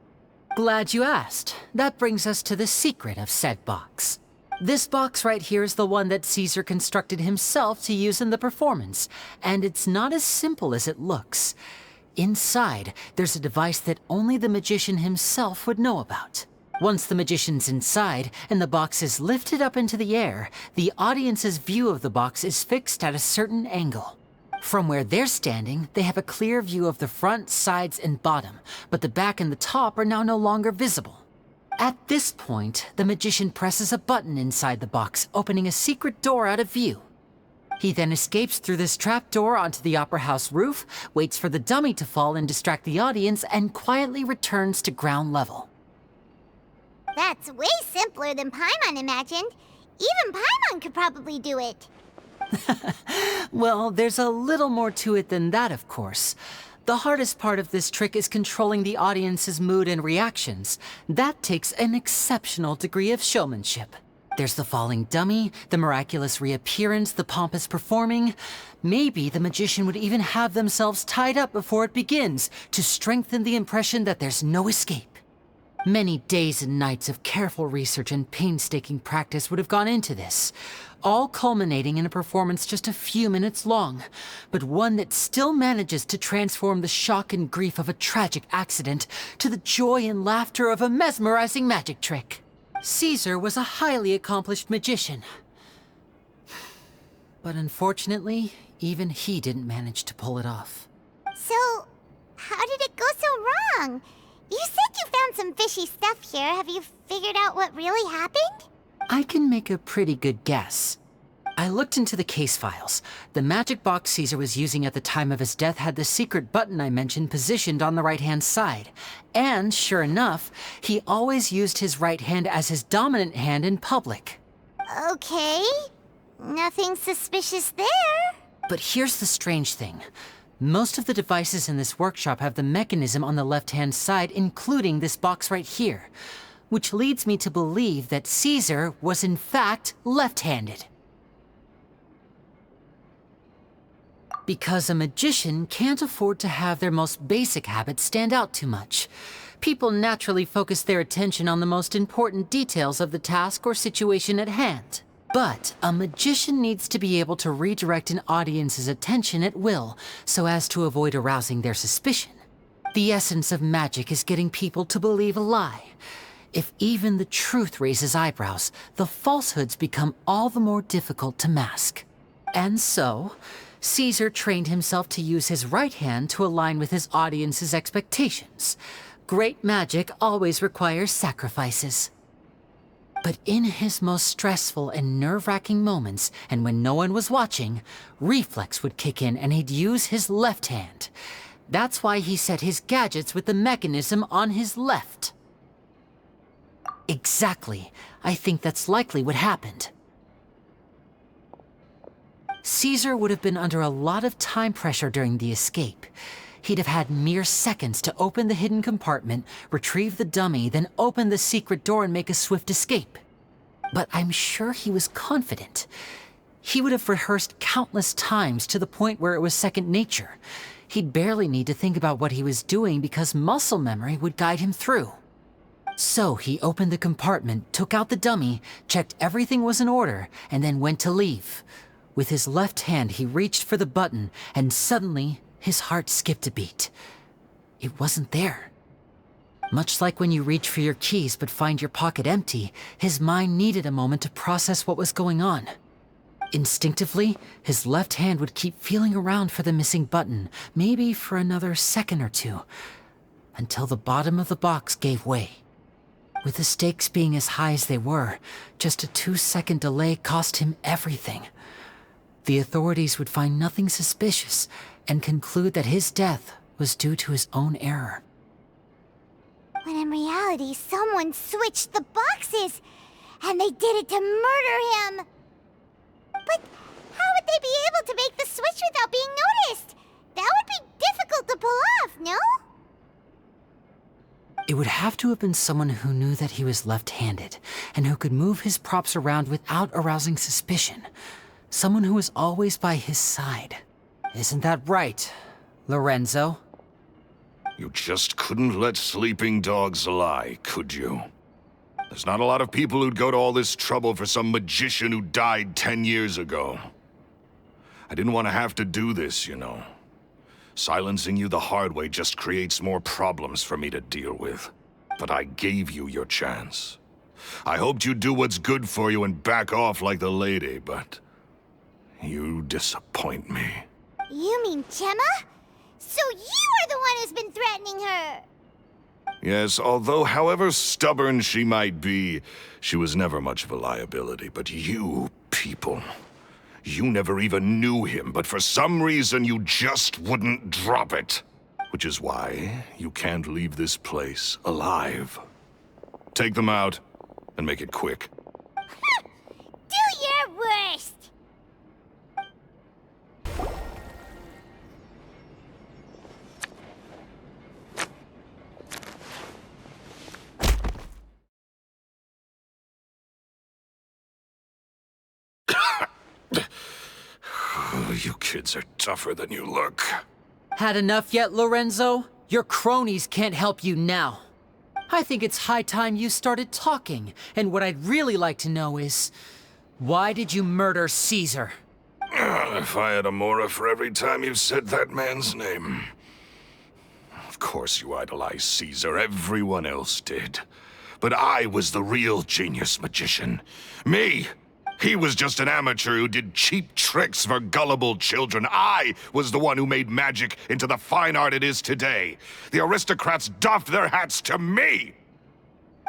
Glad you asked. That brings us to the secret of said box. This box right here is the one that Caesar constructed himself to use in the performance, and it's not as simple as it looks. Inside, there's a device that only the magician himself would know about. Once the magician's inside and the box is lifted up into the air, the audience's view of the box is fixed at a certain angle. From where they're standing, they have a clear view of the front, sides, and bottom, but the back and the top are now no longer visible. At this point, the magician presses a button inside the box, opening a secret door out of view. He then escapes through this trapdoor onto the opera house roof, waits for the dummy to fall and distract the audience, and quietly returns to ground level. That's way simpler than Paimon imagined. Even Paimon could probably do it. Well, there's a little more to it than that, of course. The hardest part of this trick is controlling the audience's mood and reactions. That takes an exceptional degree of showmanship. There's the falling dummy, the miraculous reappearance, the pompous performing. Maybe the magician would even have themselves tied up before it begins to strengthen the impression that there's no escape. Many days and nights of careful research and painstaking practice would have gone into this, all culminating in a performance just a few minutes long, but one that still manages to transform the shock and grief of a tragic accident to the joy and laughter of a mesmerizing magic trick. Caesar was a highly accomplished magician. But unfortunately, even he didn't manage to pull it off. So, how did it go so wrong? You said you found some fishy stuff here. Have you figured out what really happened? I can make a pretty good guess. I looked into the case files. The magic box Caesar was using at the time of his death had the secret button I mentioned positioned on the right-hand side. And, sure enough, he always used his right hand as his dominant hand in public. Okay. Nothing suspicious there. But here's the strange thing. Most of the devices in this workshop have the mechanism on the left-hand side, including this box right here, which leads me to believe that Caesar was in fact left-handed. Because a magician can't afford to have their most basic habits stand out too much. People naturally focus their attention on the most important details of the task or situation at hand. But a magician needs to be able to redirect an audience's attention at will, so as to avoid arousing their suspicion. The essence of magic is getting people to believe a lie. If even the truth raises eyebrows, the falsehoods become all the more difficult to mask. And so, Caesar trained himself to use his right hand to align with his audience's expectations. Great magic always requires sacrifices. But in his most stressful and nerve-wracking moments, and when no one was watching, reflex would kick in and he'd use his left hand. That's why he set his gadgets with the mechanism on his left. Exactly. I think that's likely what happened. Caesar would have been under a lot of time pressure during the escape. He'd have had mere seconds to open the hidden compartment, retrieve the dummy, then open the secret door and make a swift escape. But I'm sure he was confident. He would have rehearsed countless times to the point where it was second nature. He'd barely need to think about what he was doing because muscle memory would guide him through. So he opened the compartment, took out the dummy, checked everything was in order, and then went to leave. With his left hand, he reached for the button, and suddenly, his heart skipped a beat. It wasn't there. Much like when you reach for your keys but find your pocket empty, his mind needed a moment to process what was going on. Instinctively, his left hand would keep feeling around for the missing button, maybe for another second or two, until the bottom of the box gave way. With the stakes being as high as they were, just a 2-second delay cost him everything. The authorities would find nothing suspicious and conclude that his death was due to his own error. When in reality, someone switched the boxes, and they did it to murder him. But how would they be able to make the switch without being noticed? That would be difficult to pull off, no? It would have to have been someone who knew that he was left-handed, and who could move his props around without arousing suspicion. Someone who was always by his side. Isn't that right, Lorenzo? You just couldn't let sleeping dogs lie, could you? There's not a lot of people who'd go to all this trouble for some magician who died 10 years ago. I didn't want to have to do this, you know. Silencing you the hard way just creates more problems for me to deal with. But I gave you your chance. I hoped you'd do what's good for you and back off like the lady, but you disappoint me. You mean Gemma? So you are the one who's been threatening her! Yes, although however stubborn she might be, she was never much of a liability. But you people, you never even knew him, but for some reason you just wouldn't drop it. Which is why you can't leave this place alive. Take them out, and make it quick. Do your worst! You kids are tougher than you look. Had enough yet, Lorenzo? Your cronies can't help you now. I think it's high time you started talking, and what I'd really like to know is, why did you murder Caesar? If I had a mora for every time you said that man's name. Of course you idolized Caesar, everyone else did. But I was the real genius magician. Me! He was just an amateur who did cheap tricks for gullible children. I was the one who made magic into the fine art it is today. The aristocrats doffed their hats to me!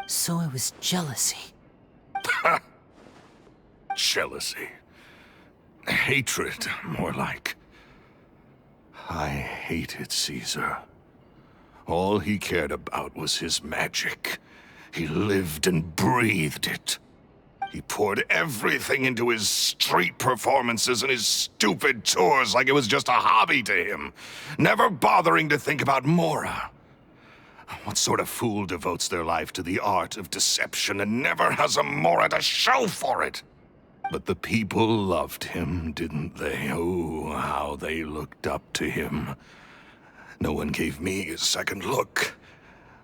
So it was jealousy. Jealousy. Hatred, more like. I hated Caesar. All he cared about was his magic. He lived and breathed it. He poured everything into his street performances and his stupid tours like it was just a hobby to him, never bothering to think about Mora. What sort of fool devotes their life to the art of deception and never has a Mora to show for it? But the people loved him, didn't they? Oh, how they looked up to him. No one gave me a second look.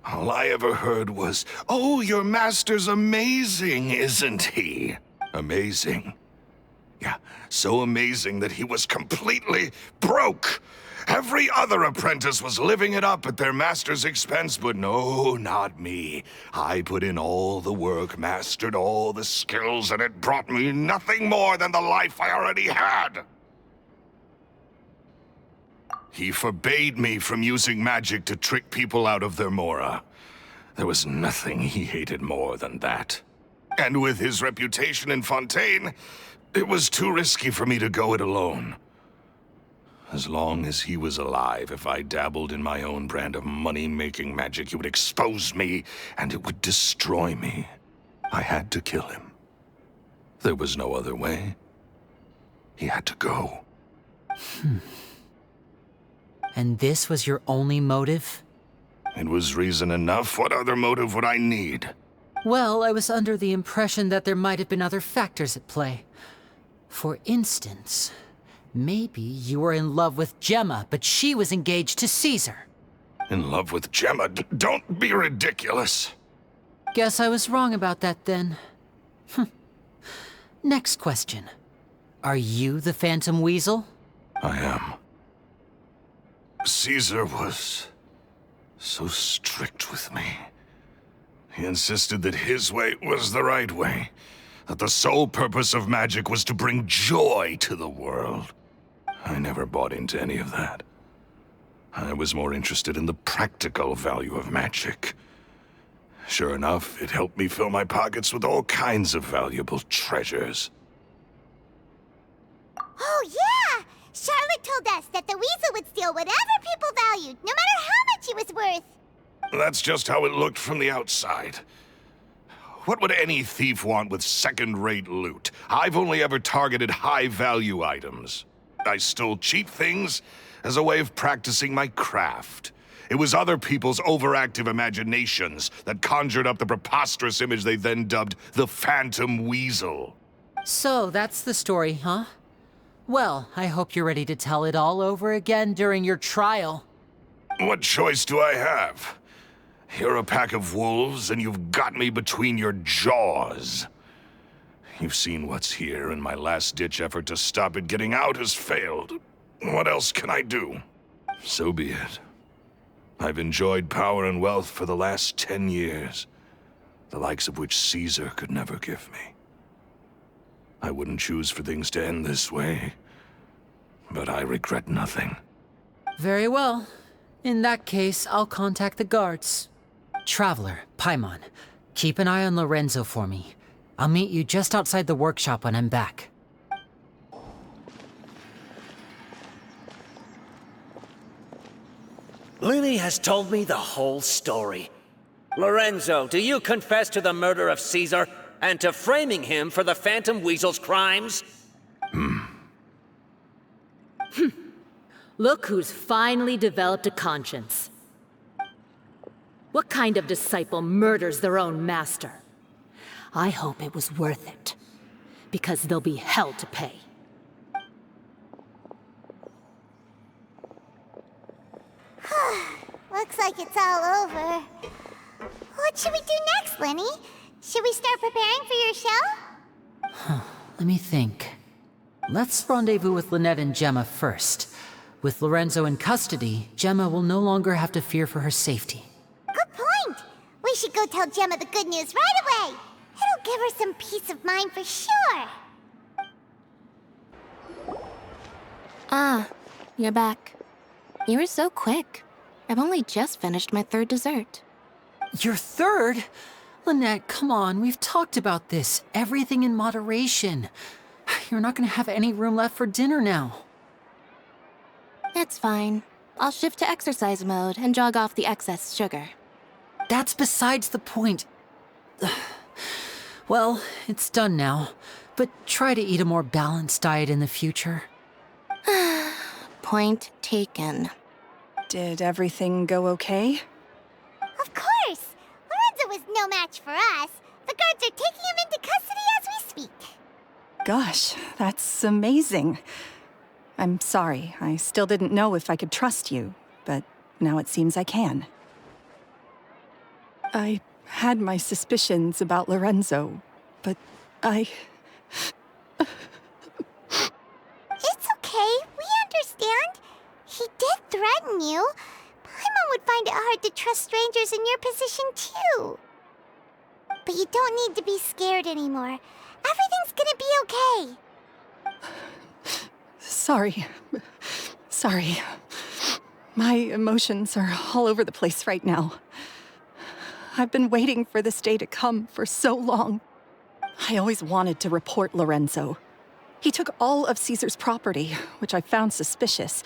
All I ever heard was, "Oh, your master's amazing, isn't he?" Amazing. Yeah, so amazing that he was completely broke. Every other apprentice was living it up at their master's expense, but no, not me. I put in all the work, mastered all the skills, and it brought me nothing more than the life I already had. He forbade me from using magic to trick people out of their Mora. There was nothing he hated more than that. And with his reputation in Fontaine, it was too risky for me to go it alone. As long as he was alive, if I dabbled in my own brand of money-making magic, he would expose me, and it would destroy me. I had to kill him. There was no other way. He had to go. And this was your only motive? It was reason enough. What other motive would I need? Well, I was under the impression that there might have been other factors at play. For instance, maybe you were in love with Gemma, but she was engaged to Caesar. In love with Gemma? Don't be ridiculous. Guess I was wrong about that then. Next question. Are you the Phantom Weasel? I am. Caesar was so strict with me. He insisted that his way was the right way. that the sole purpose of magic was to bring joy to the world. I never bought into any of that. I was more interested in the practical value of magic. Sure enough, it helped me fill my pockets with all kinds of valuable treasures. Oh, yeah! Charlotte told us that the Weasel would steal whatever people valued, no matter how much he was worth. That's just how it looked from the outside. What would any thief want with second-rate loot? I've only ever targeted high-value items. I stole cheap things as a way of practicing my craft. It was other people's overactive imaginations that conjured up the preposterous image they then dubbed the Phantom Weasel. So that's the story, huh? Well, I hope you're ready to tell it all over again during your trial. What choice do I have? You're a pack of wolves, and you've got me between your jaws. You've seen what's here, and my last-ditch effort to stop it getting out has failed. What else can I do? So be it. I've enjoyed power and wealth for the last 10 years, the likes of which Caesar could never give me. I wouldn't choose for things to end this way, but I regret nothing. Very well. In that case, I'll contact the guards. Traveler, Paimon, keep an eye on Lorenzo for me. I'll meet you just outside the workshop when I'm back. Lyney has told me the whole story. Lorenzo, do you confess to the murder of Caesar and to framing him for the Phantom Weasel's crimes? Look who's finally developed a conscience. What kind of disciple murders their own master? I hope it was worth it, because there'll be hell to pay. Looks like it's all over. What should we do next, Lyney? Should we start preparing for your show? Let me think. Let's rendezvous with Lynette and Gemma first. With Lorenzo in custody, Gemma will no longer have to fear for her safety. Good point! We should go tell Gemma the good news right away! It'll give her some peace of mind for sure! Ah, you're back. You were so quick. I've only just finished my third dessert. Your third? Lynette, come on, we've talked about this. Everything in moderation. You're not gonna have any room left for dinner now. That's fine. I'll shift to exercise mode and jog off the excess sugar. That's besides the point. Well, it's done now, but try to eat a more balanced diet in the future. Point taken. Did everything go okay? Of course! Lorenzo was no match for us. The guards are taking him into custody as we speak. Gosh, that's amazing. I'm sorry, I still didn't know if I could trust you, but now it seems I can. I had my suspicions about Lorenzo, but It's okay, we understand. He did threaten you. Paimon would find it hard to trust strangers in your position, too. But you don't need to be scared anymore. Everything's gonna be okay. Sorry. My emotions are all over the place right now. I've been waiting for this day to come for so long. I always wanted to report Lorenzo. He took all of Caesar's property, which I found suspicious.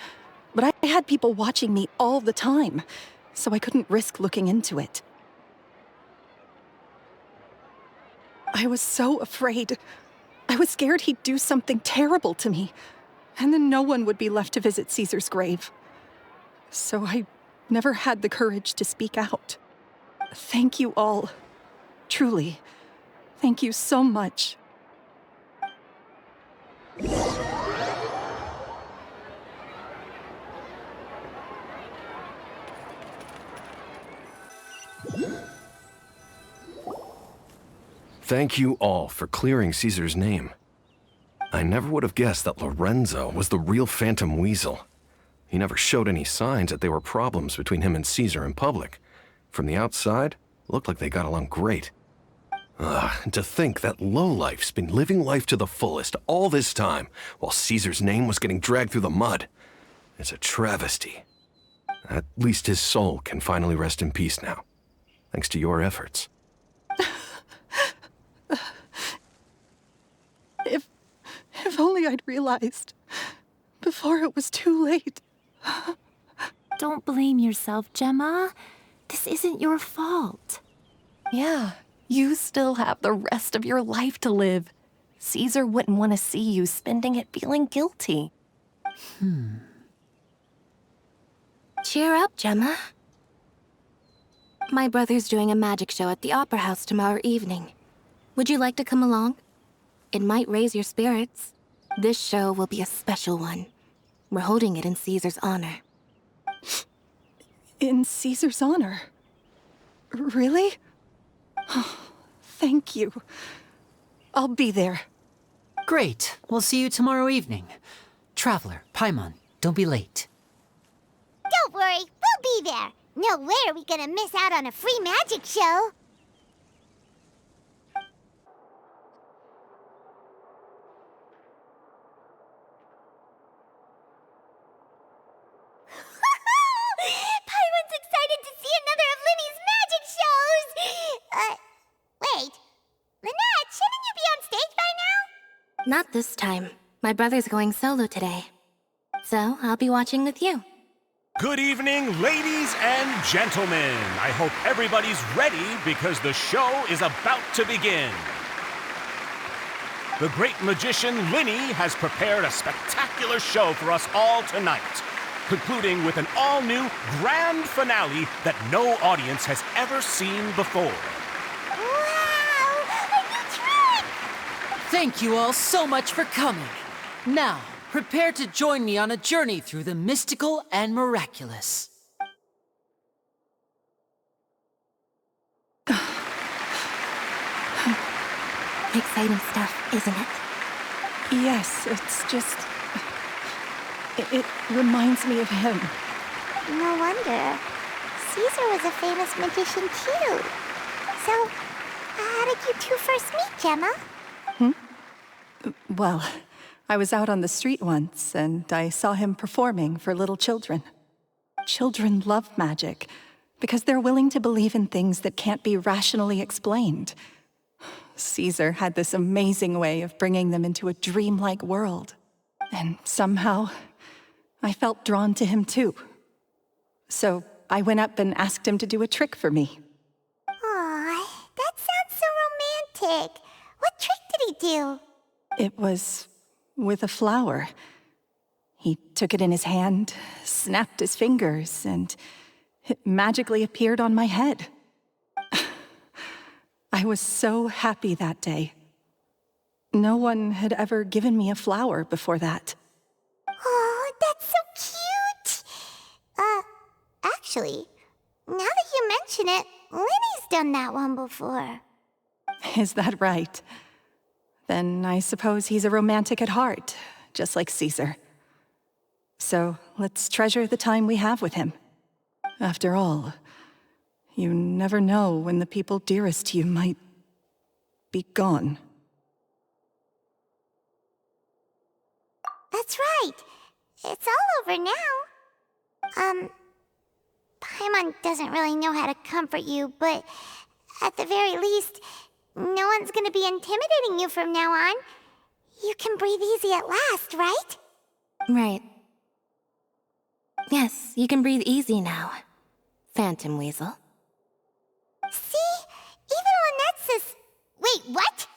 But I had people watching me all the time, so I couldn't risk looking into it. I was so afraid. I was scared he'd do something terrible to me, and then no one would be left to visit Caesar's grave. So I never had the courage to speak out. Thank you all. Truly. Thank you so much. Thank you all for clearing Caesar's name. I never would have guessed that Lorenzo was the real Phantom Weasel. He never showed any signs that there were problems between him and Caesar in public. From the outside, it looked like they got along great. And to think that lowlife's been living life to the fullest all this time, while Caesar's name was getting dragged through the mud. It's a travesty. At least his soul can finally rest in peace now, thanks to your efforts. If only I'd realized before it was too late. Don't blame yourself, Gemma. This isn't your fault. Yeah, you still have the rest of your life to live. Caesar wouldn't want to see you spending it feeling guilty. Cheer up, Gemma. My brother's doing a magic show at the Opera House tomorrow evening. Would you like to come along? It might raise your spirits. This show will be a special one. We're holding it in Caesar's honor. In Caesar's honor? Really? Oh, thank you. I'll be there. Great. We'll see you tomorrow evening. Traveler, Paimon, don't be late. Don't worry, we'll be there. No way are we gonna miss out on a free magic show. Paimon's excited to see another of Lyney's magic shows! Wait. Lynette, shouldn't you be on stage by now? Not this time. My brother's going solo today. So I'll be watching with you. Good evening, ladies and gentlemen. I hope everybody's ready because the show is about to begin. The great magician Lyney has prepared a spectacular show for us all tonight, concluding with an all-new grand finale that no audience has ever seen before. Wow! A new trick! Thank you all so much for coming. Now, prepare to join me on a journey through the mystical and miraculous. Exciting stuff, isn't it? Yes, it's just... It reminds me of him. No wonder. Caesar was a famous magician too. So, how did you two first meet, Gemma? Well, I was out on the street once, and I saw him performing for little children. Children love magic, because they're willing to believe in things that can't be rationally explained. Caesar had this amazing way of bringing them into a dreamlike world. And somehow, I felt drawn to him too. So I went up and asked him to do a trick for me. Aw, that sounds so romantic. What trick did he do? It was with a flower. He took it in his hand, snapped his fingers, and it magically appeared on my head. I was so happy that day. No one had ever given me a flower before that. Oh, that's so cute! Actually, now that you mention it, Lyney's done that one before. Is that right? Then I suppose he's a romantic at heart, just like Caesar. So let's treasure the time we have with him. After all, you never know when the people dearest to you might be gone. That's right. It's all over now. Paimon doesn't really know how to comfort you, but at the very least, no one's gonna be intimidating you from now on. You can breathe easy at last, right? Right. Yes, you can breathe easy now. Phantom Weasel. See? Even Lynette says... Wait, what?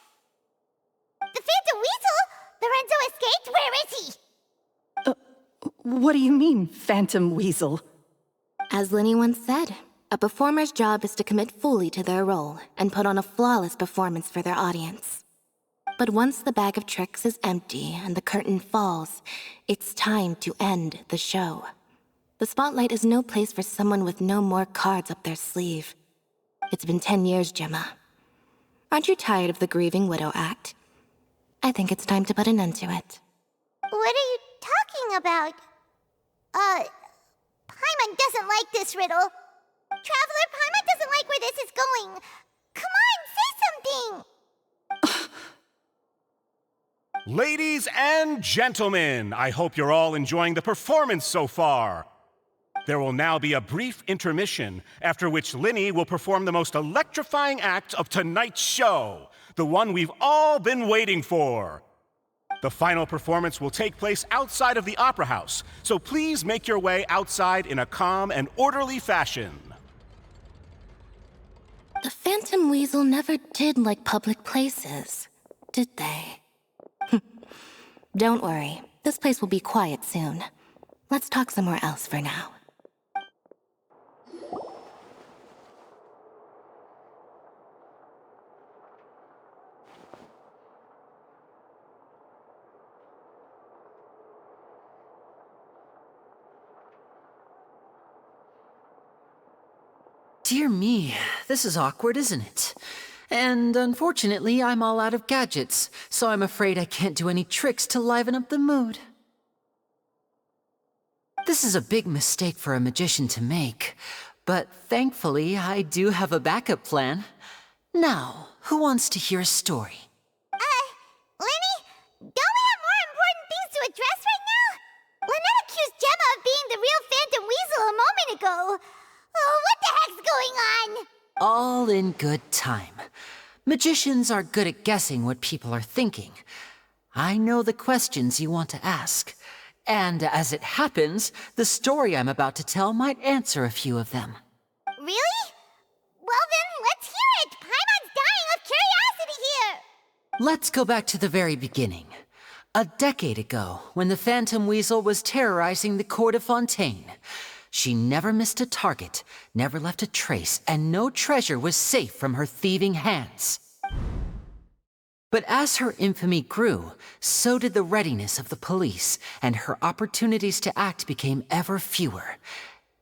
The Phantom Weasel? Lorenzo escaped? Where is he? What do you mean, Phantom Weasel? As Lyney once said, a performer's job is to commit fully to their role and put on a flawless performance for their audience. But once the bag of tricks is empty and the curtain falls, it's time to end the show. The spotlight is no place for someone with no more cards up their sleeve. It's been 10 years, Gemma. Aren't you tired of the grieving widow act? I think it's time to put an end to it. What are you talking about? Paimon doesn't like this riddle. Traveler, Paimon doesn't like where this is going. Come on, say something! Ladies and gentlemen, I hope you're all enjoying the performance so far. There will now be a brief intermission, after which Lyney will perform the most electrifying act of tonight's show, the one we've all been waiting for. The final performance will take place outside of the Opera House, so please make your way outside in a calm and orderly fashion. The Phantom Weasel never did like public places, did they? Don't worry, this place will be quiet soon. Let's talk somewhere else for now. Dear me, this is awkward, isn't it? And unfortunately, I'm all out of gadgets, so I'm afraid I can't do any tricks to liven up the mood. This is a big mistake for a magician to make, but thankfully, I do have a backup plan. Now, who wants to hear a story? Lyney, don't we have more important things to address right now? Lynette accused Gemma of being the real Phantom Weasel a moment ago. Oh, what the heck's going on? All in good time. Magicians are good at guessing what people are thinking. I know the questions you want to ask. And as it happens, the story I'm about to tell might answer a few of them. Really? Well then, let's hear it! Paimon's dying of curiosity here! Let's go back to the very beginning. A decade ago, when the Phantom Weasel was terrorizing the court of Fontaine. She never missed a target, never left a trace, and no treasure was safe from her thieving hands. But as her infamy grew, so did the readiness of the police, and her opportunities to act became ever fewer.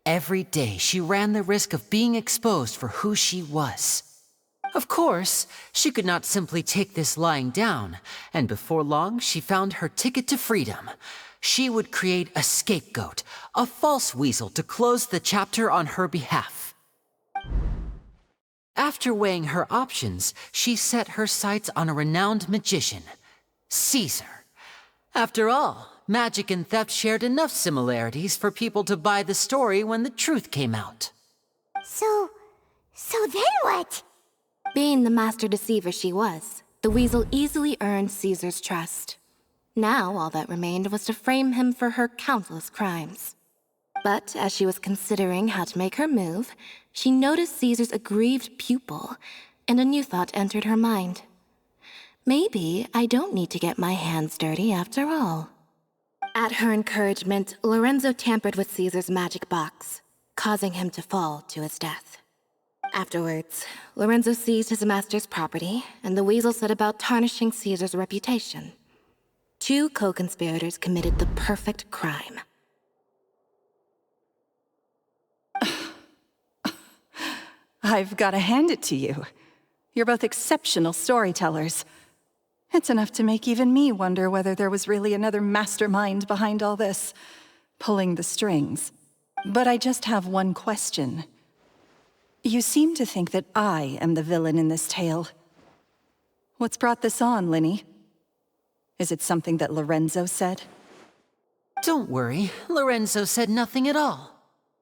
Every day she ran the risk of being exposed for who she was. Of course, she could not simply take this lying down, and before long she found her ticket to freedom. She would create a scapegoat, a false weasel to close the chapter on her behalf. After weighing her options, she set her sights on a renowned magician, Caesar. After all, magic and theft shared enough similarities for people to buy the story when the truth came out. So then what? Being the master deceiver she was, the weasel easily earned Caesar's trust. Now all that remained was to frame him for her countless crimes. But as she was considering how to make her move, she noticed Caesar's aggrieved pupil, and a new thought entered her mind. Maybe I don't need to get my hands dirty after all. At her encouragement, Lorenzo tampered with Caesar's magic box, causing him to fall to his death. Afterwards, Lorenzo seized his master's property, and the weasel set about tarnishing Caesar's reputation. Two co-conspirators committed the perfect crime. I've got to hand it to you. You're both exceptional storytellers. It's enough to make even me wonder whether there was really another mastermind behind all this, pulling the strings. But I just have one question. You seem to think that I am the villain in this tale. What's brought this on, Lyney? Is it something that Lorenzo said? Don't worry, Lorenzo said nothing at all.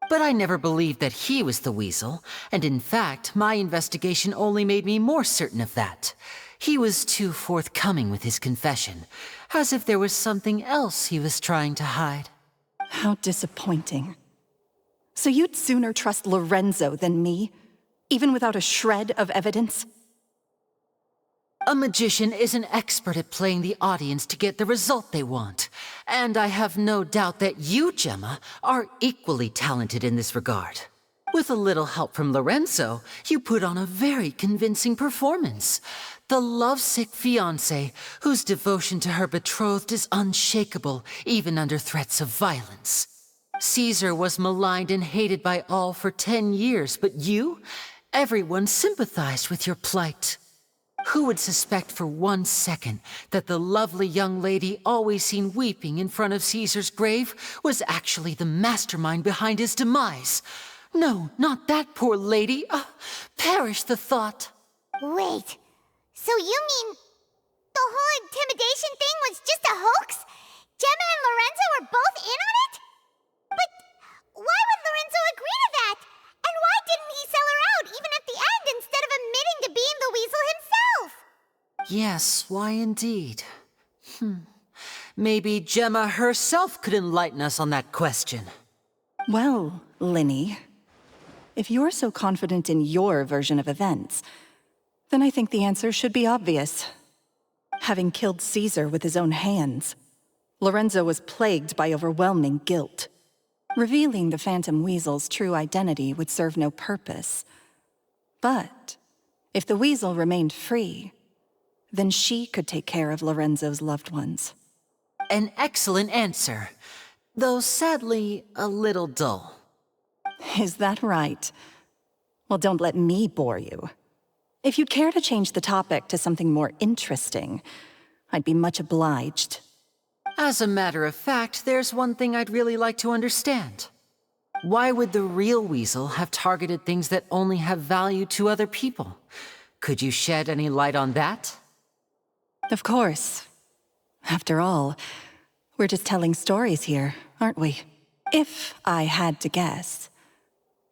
But I never believed that he was the weasel, and in fact, my investigation only made me more certain of that. He was too forthcoming with his confession, as if there was something else he was trying to hide. How disappointing. So you'd sooner trust Lorenzo than me, even without a shred of evidence? A magician is an expert at playing the audience to get the result they want. And I have no doubt that you, Gemma, are equally talented in this regard. With a little help from Lorenzo, you put on a very convincing performance. The lovesick fiancé, whose devotion to her betrothed is unshakable, even under threats of violence. Caesar was maligned and hated by all for 10 years, but you? Everyone sympathized with your plight. Who would suspect for 1 second that the lovely young lady always seen weeping in front of Caesar's grave was actually the mastermind behind his demise? No, not that poor lady. Perish the thought. Wait, so you mean The whole intimidation thing was just a hoax? Gemma and Lorenzo were both in on it? But why would Lorenzo agree to that? And why didn't he sell her out even at the end instead of admitting to being the Weasel himself? Yes, why indeed? Maybe Gemma herself could enlighten us on that question. Well, Lyney, if you're so confident in your version of events, then I think the answer should be obvious. Having killed Caesar with his own hands, Lorenzo was plagued by overwhelming guilt. Revealing the Phantom Weasel's true identity would serve no purpose. But if the Weasel remained free, then she could take care of Lorenzo's loved ones. An excellent answer, though sadly a little dull. Is that right? Well, don't let me bore you. If you'd care to change the topic to something more interesting, I'd be much obliged. As a matter of fact, there's one thing I'd really like to understand. Why would the real Weasel have targeted things that only have value to other people? Could you shed any light on that? Of course. After all, we're just telling stories here, aren't we? If I had to guess,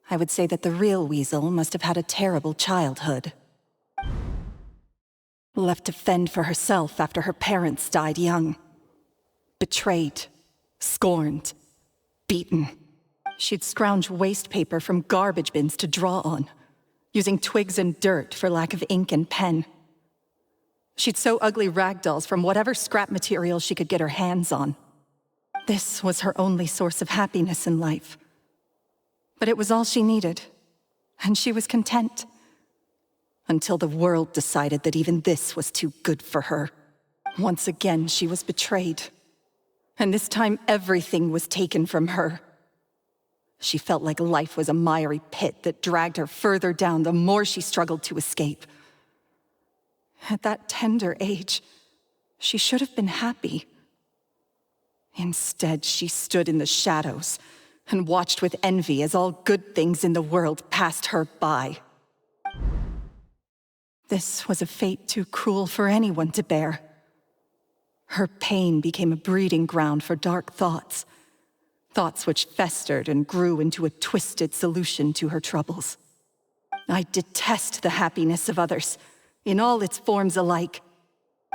I would say that the real Weasel must have had a terrible childhood. Left to fend for herself after her parents died young. Betrayed, scorned, beaten. She'd scrounge waste paper from garbage bins to draw on, using twigs and dirt for lack of ink and pen. She'd sew ugly rag dolls from whatever scrap material she could get her hands on. This was her only source of happiness in life. But it was all she needed, and she was content. Until the world decided that even this was too good for her. Once again, she was betrayed. And this time, everything was taken from her. She felt like life was a miry pit that dragged her further down the more she struggled to escape. At that tender age, she should have been happy. Instead, she stood in the shadows and watched with envy as all good things in the world passed her by. This was a fate too cruel for anyone to bear. Her pain became a breeding ground for dark thoughts, thoughts which festered and grew into a twisted solution to her troubles. I detest the happiness of others, in all its forms alike.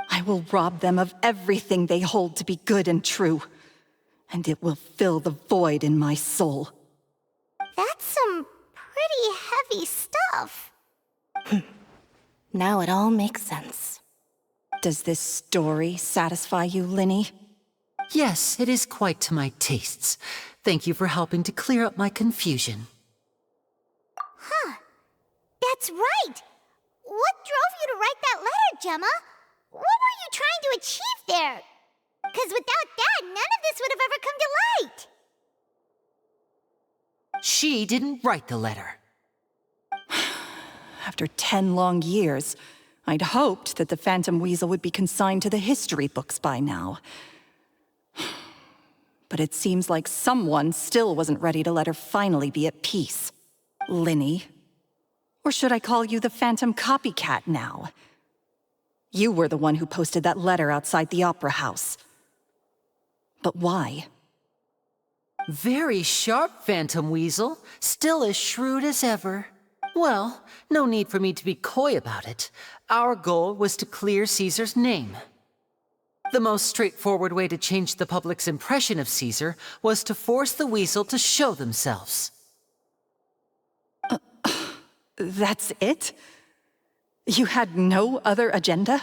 I will rob them of everything they hold to be good and true, and it will fill the void in my soul. That's some pretty heavy stuff. Now it all makes sense. Does this story satisfy you, Lyney? Yes, it is quite to my tastes. Thank you for helping to clear up my confusion. Huh. That's right. What drove you to write that letter, Gemma? What were you trying to achieve there? Because without that, none of this would have ever come to light. She didn't write the letter. After 10 long years, I'd hoped that the Phantom Weasel would be consigned to the history books by now. But it seems like someone still wasn't ready to let her finally be at peace. Lyney. Or should I call you the Phantom Copycat now? You were the one who posted that letter outside the Opera House. But why? Very sharp, Phantom Weasel. Still as shrewd as ever. Well, no need for me to be coy about it. Our goal was to clear Caesar's name. The most straightforward way to change the public's impression of Caesar was to force the Weasel to show themselves. That's it? You had no other agenda?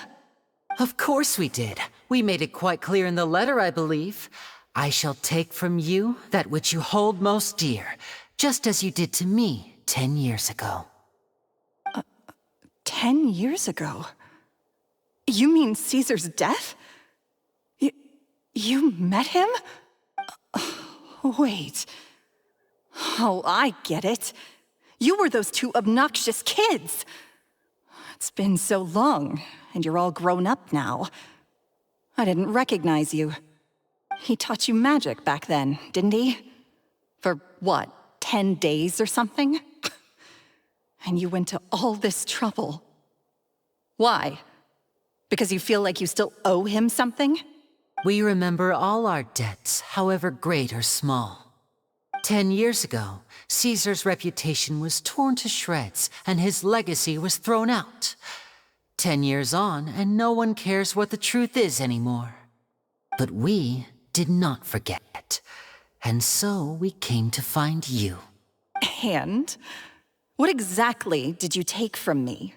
Of course we did. We made it quite clear in the letter, I believe. I shall take from you that which you hold most dear, just as you did to me 10 years ago. 10 years ago? You mean Caesar's death? You met him? Wait. Oh, I get it. You were those two obnoxious kids. It's been so long, and you're all grown up now. I didn't recognize you. He taught you magic back then, didn't he? For what, 10 days or something? And you went to all this trouble. Why? Because you feel like you still owe him something? We remember all our debts, however great or small. 10 years ago, Caesar's reputation was torn to shreds, and his legacy was thrown out. 10 years on, and no one cares what the truth is anymore. But we did not forget, and so we came to find you. And? What exactly did you take from me?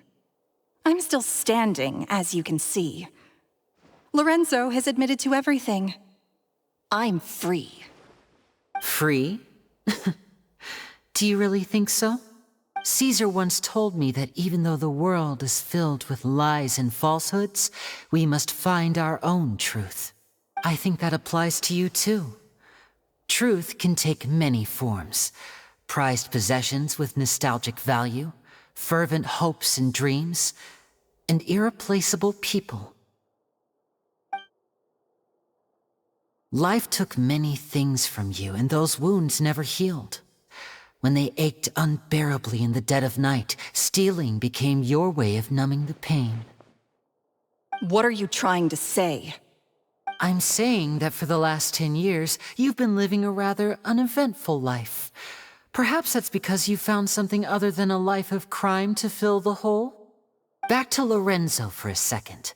I'm still standing, as you can see. Lorenzo has admitted to everything. I'm free. Free? Do you really think so? Caesar once told me that even though the world is filled with lies and falsehoods, we must find our own truth. I think that applies to you too. Truth can take many forms. Prized possessions with nostalgic value, fervent hopes and dreams, and irreplaceable people. Life took many things from you, and those wounds never healed. When they ached unbearably in the dead of night, stealing became your way of numbing the pain. What are you trying to say? I'm saying that for the last 10 years, you've been living a rather uneventful life. Perhaps that's because you found something other than a life of crime to fill the hole? Back to Lorenzo for a second.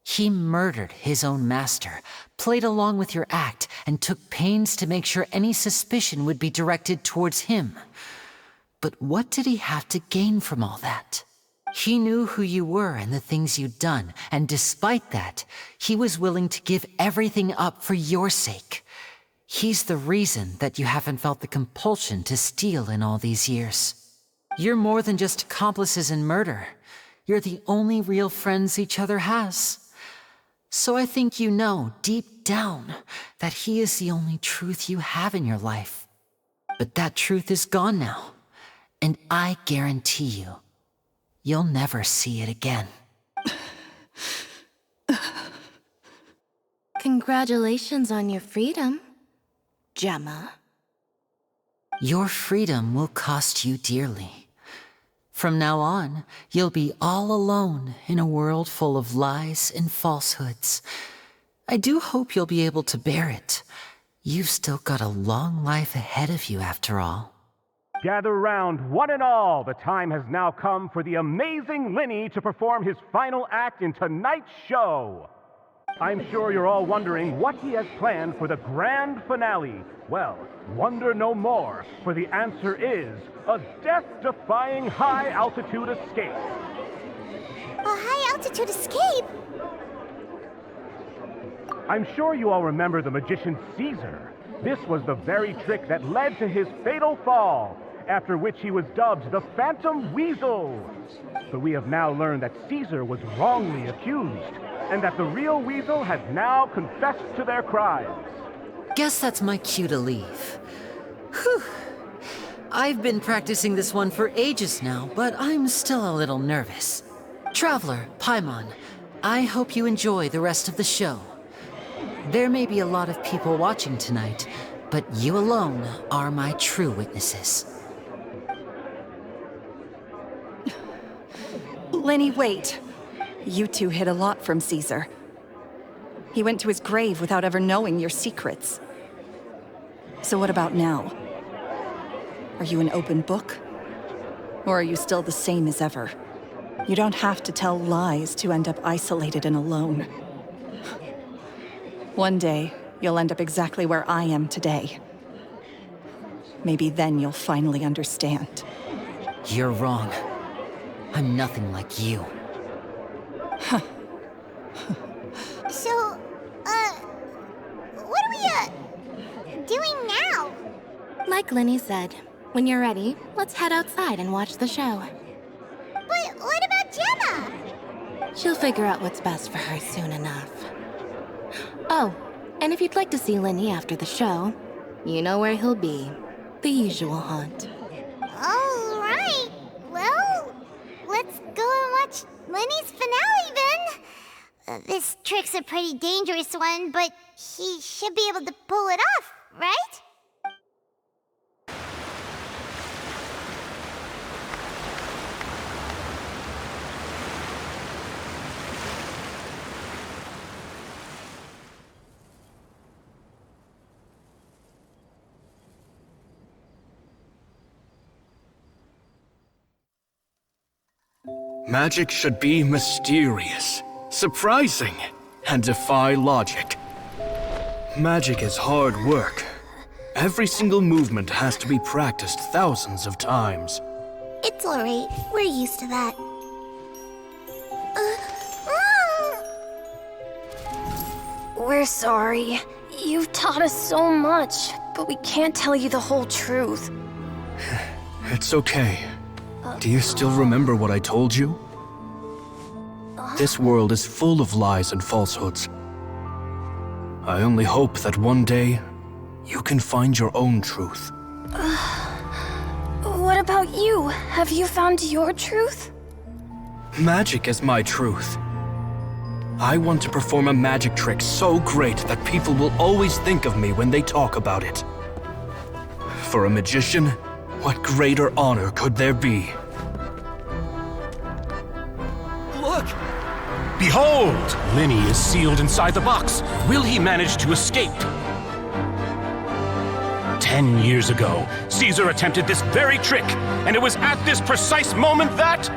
He murdered his own master, played along with your act, and took pains to make sure any suspicion would be directed towards him. But what did he have to gain from all that? He knew who you were and the things you'd done, and despite that, he was willing to give everything up for your sake. He's the reason that you haven't felt the compulsion to steal in all these years. You're more than just accomplices in murder. You're the only real friends each other has. So I think you know, deep down, that he is the only truth you have in your life. But that truth is gone now, and I guarantee you, you'll never see it again. Congratulations on your freedom, Gemma. Your freedom will cost you dearly. From now on, you'll be all alone in a world full of lies and falsehoods. I do hope you'll be able to bear it. You've still got a long life ahead of you after all. Gather round, one and all. The time has now come for the amazing Lyney to perform his final act in tonight's show. I'm sure you're all wondering what he has planned for the grand finale. Well, wonder no more, for the answer is a death-defying high-altitude escape. A high-altitude escape? I'm sure you all remember the magician Caesar. This was the very trick that led to his fatal fall, after which he was dubbed the Phantom Weasel. But we have now learned that Caesar was wrongly accused, and that the real Weasel has now confessed to their crimes. Guess that's my cue to leave. Whew. I've been practicing this one for ages now, but I'm still a little nervous. Traveler, Paimon, I hope you enjoy the rest of the show. There may be a lot of people watching tonight, but you alone are my true witnesses. Lyney, wait. You two hid a lot from Caesar. He went to his grave without ever knowing your secrets. So what about now? Are you an open book? Or are you still the same as ever? You don't have to tell lies to end up isolated and alone. One day, you'll end up exactly where I am today. Maybe then you'll finally understand. You're wrong. I'm nothing like you. So, what are we, doing now? Like Lyney said, when you're ready, let's head outside and watch the show. But what about Gemma? She'll figure out what's best for her soon enough. Oh, and if you'd like to see Lyney after the show, you know where he'll be. The usual haunt. All right. Well, let's go and watch Lyney's finale then. This trick's a pretty dangerous one, but he should be able to pull it off, right? Magic should be mysterious, surprising, and defy logic. Magic is hard work. Every single movement has to be practiced thousands of times. It's alright. We're used to that. We're sorry. You've taught us so much, but we can't tell you the whole truth. It's okay. Do you still remember what I told you? This world is full of lies and falsehoods. I only hope that one day, you can find your own truth. What about you? Have you found your truth? Magic is my truth. I want to perform a magic trick so great that people will always think of me when they talk about it. For a magician, what greater honor could there be? Look! Behold! Lyney is sealed inside the box. Will he manage to escape? 10 years ago, Caesar attempted this very trick, and it was at this precise moment that...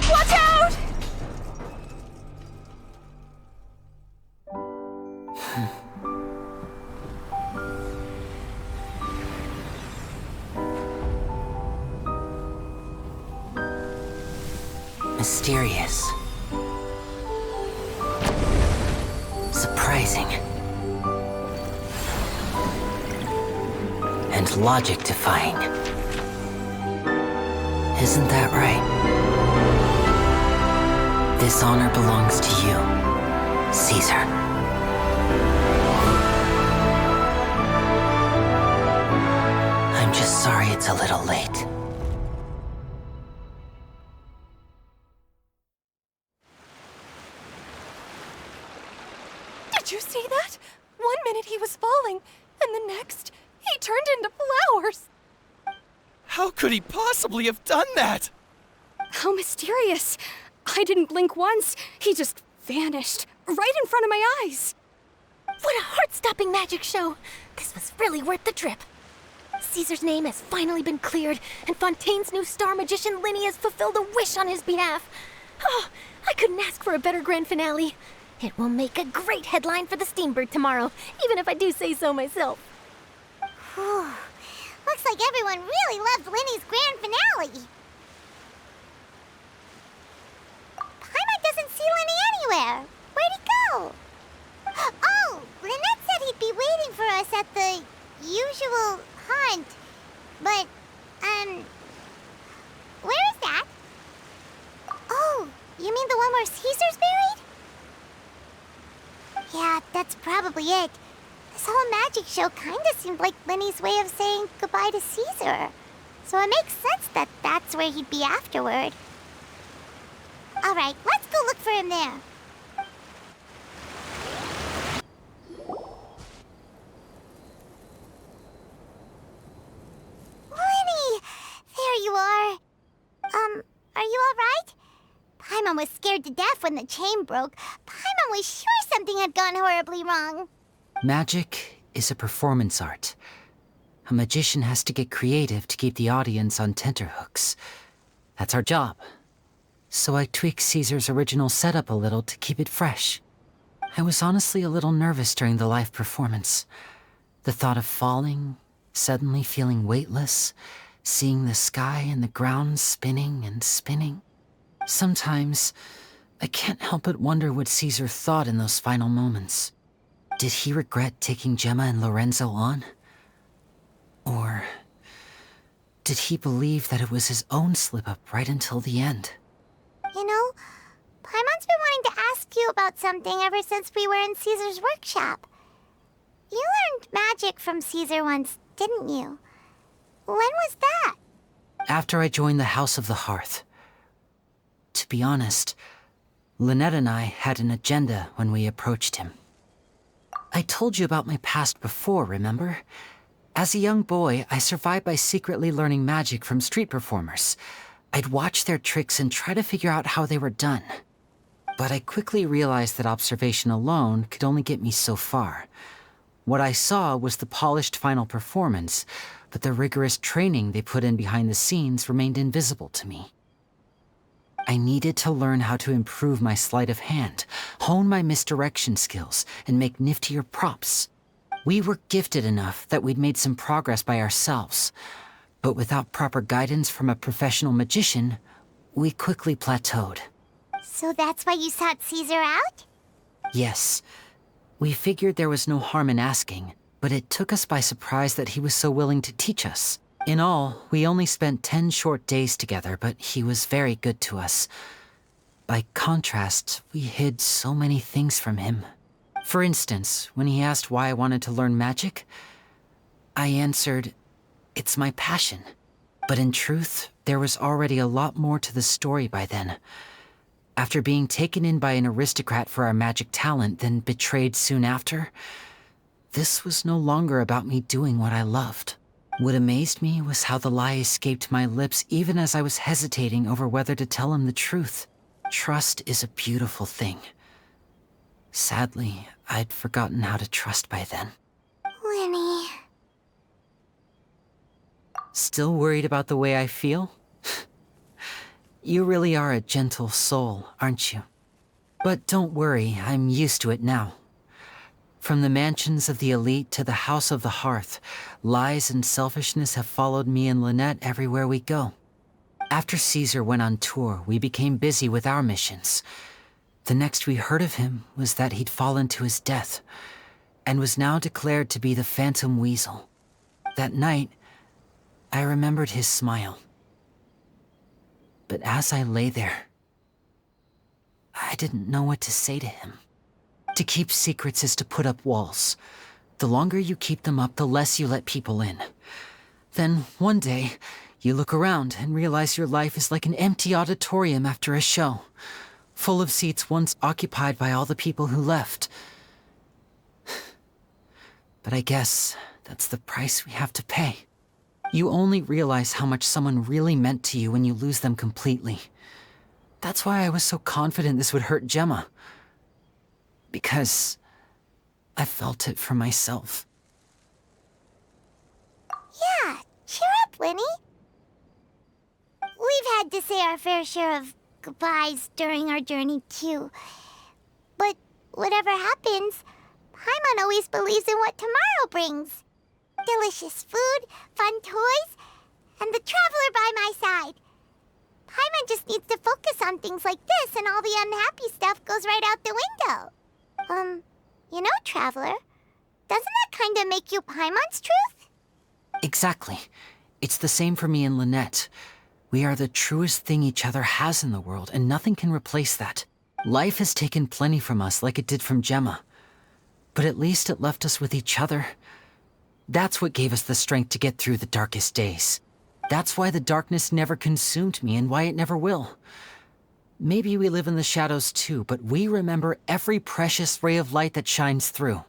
Watch out! Mysterious. Surprising. And logic-defying. Isn't that right? This honor belongs to you, Caesar. I'm just sorry it's a little late. Did you see that? 1 minute he was falling, and the next, he turned into flowers. How could he possibly have done that? How mysterious. I didn't blink once. He just vanished, right in front of my eyes. What a heart-stopping magic show! This was really worth the trip. Caesar's name has finally been cleared, and Fontaine's new star magician Lyney has fulfilled a wish on his behalf. Oh, I couldn't ask for a better grand finale. It will make a great headline for the Steambird tomorrow, even if I do say so myself. Whew. Looks like everyone really loved Lyney's grand finale. Paimon doesn't see Lyney anywhere. Where'd he go? Oh, Lynette said he'd be waiting for us at the usual hunt. But, where is that? Oh, you mean the one where Caesar's buried? Yeah, that's probably it. This whole magic show kinda seemed like Lyney's way of saying goodbye to Caesar. So it makes sense that that's where he'd be afterward. Alright, let's go look for him there. Lyney! There you are. Are you alright? Paimon was scared to death when the chain broke. Paimon was sure something had gone horribly wrong. Magic is a performance art. A magician has to get creative to keep the audience on tenterhooks. That's our job. So I tweaked Caesar's original setup a little to keep it fresh. I was honestly a little nervous during the live performance. The thought of falling, suddenly feeling weightless, seeing the sky and the ground spinning and spinning. Sometimes, I can't help but wonder what Caesar thought in those final moments. Did he regret taking Gemma and Lorenzo on? Or did he believe that it was his own slip-up right until the end? You know, Paimon's been wanting to ask you about something ever since we were in Caesar's workshop. You learned magic from Caesar once, didn't you? When was that? After I joined the House of the Hearth. To be honest, Lynette and I had an agenda when we approached him. I told you about my past before, remember? As a young boy, I survived by secretly learning magic from street performers. I'd watch their tricks and try to figure out how they were done. But I quickly realized that observation alone could only get me so far. What I saw was the polished final performance, but the rigorous training they put in behind the scenes remained invisible to me. I needed to learn how to improve my sleight of hand, hone my misdirection skills, and make niftier props. We were gifted enough that we'd made some progress by ourselves, but without proper guidance from a professional magician, we quickly plateaued. So that's why you sought Caesar out? Yes. We figured there was no harm in asking, but it took us by surprise that he was so willing to teach us. In all, we only spent 10 short days together, but he was very good to us. By contrast, we hid so many things from him. For instance, when he asked why I wanted to learn magic, I answered, "It's my passion." But in truth, there was already a lot more to the story by then. After being taken in by an aristocrat for our magic talent, then betrayed soon after, this was no longer about me doing what I loved. What amazed me was how the lie escaped my lips even as I was hesitating over whether to tell him the truth. Trust is a beautiful thing. Sadly, I'd forgotten how to trust by then. Lyney. Still worried about the way I feel? You really are a gentle soul, aren't you? But don't worry, I'm used to it now. From the mansions of the elite to the house of the hearth, lies and selfishness have followed me and Lynette everywhere we go. After Caesar went on tour, we became busy with our missions. The next we heard of him was that he'd fallen to his death, and was now declared to be the Phantom Weasel. That night, I remembered his smile. But as I lay there, I didn't know what to say to him. To keep secrets is to put up walls. The longer you keep them up, the less you let people in. Then, one day, you look around and realize your life is like an empty auditorium after a show, full of seats once occupied by all the people who left. But I guess that's the price we have to pay. You only realize how much someone really meant to you when you lose them completely. That's why I was so confident this would hurt Gemma. Because I felt it for myself. Yeah, cheer up, Lyney. We've had to say our fair share of goodbyes during our journey, too. But whatever happens, Paimon always believes in what tomorrow brings. Delicious food, fun toys, and the traveler by my side. Paimon just needs to focus on things like this, and all the unhappy stuff goes right out the window. You know, Traveler, doesn't that kind of make you Paimon's truth? Exactly. It's the same for me and Lynette. We are the truest thing each other has in the world, and nothing can replace that. Life has taken plenty from us, like it did from Gemma. But at least it left us with each other. That's what gave us the strength to get through the darkest days. That's why the darkness never consumed me, and why it never will. Maybe we live in the shadows too, but we remember every precious ray of light that shines through.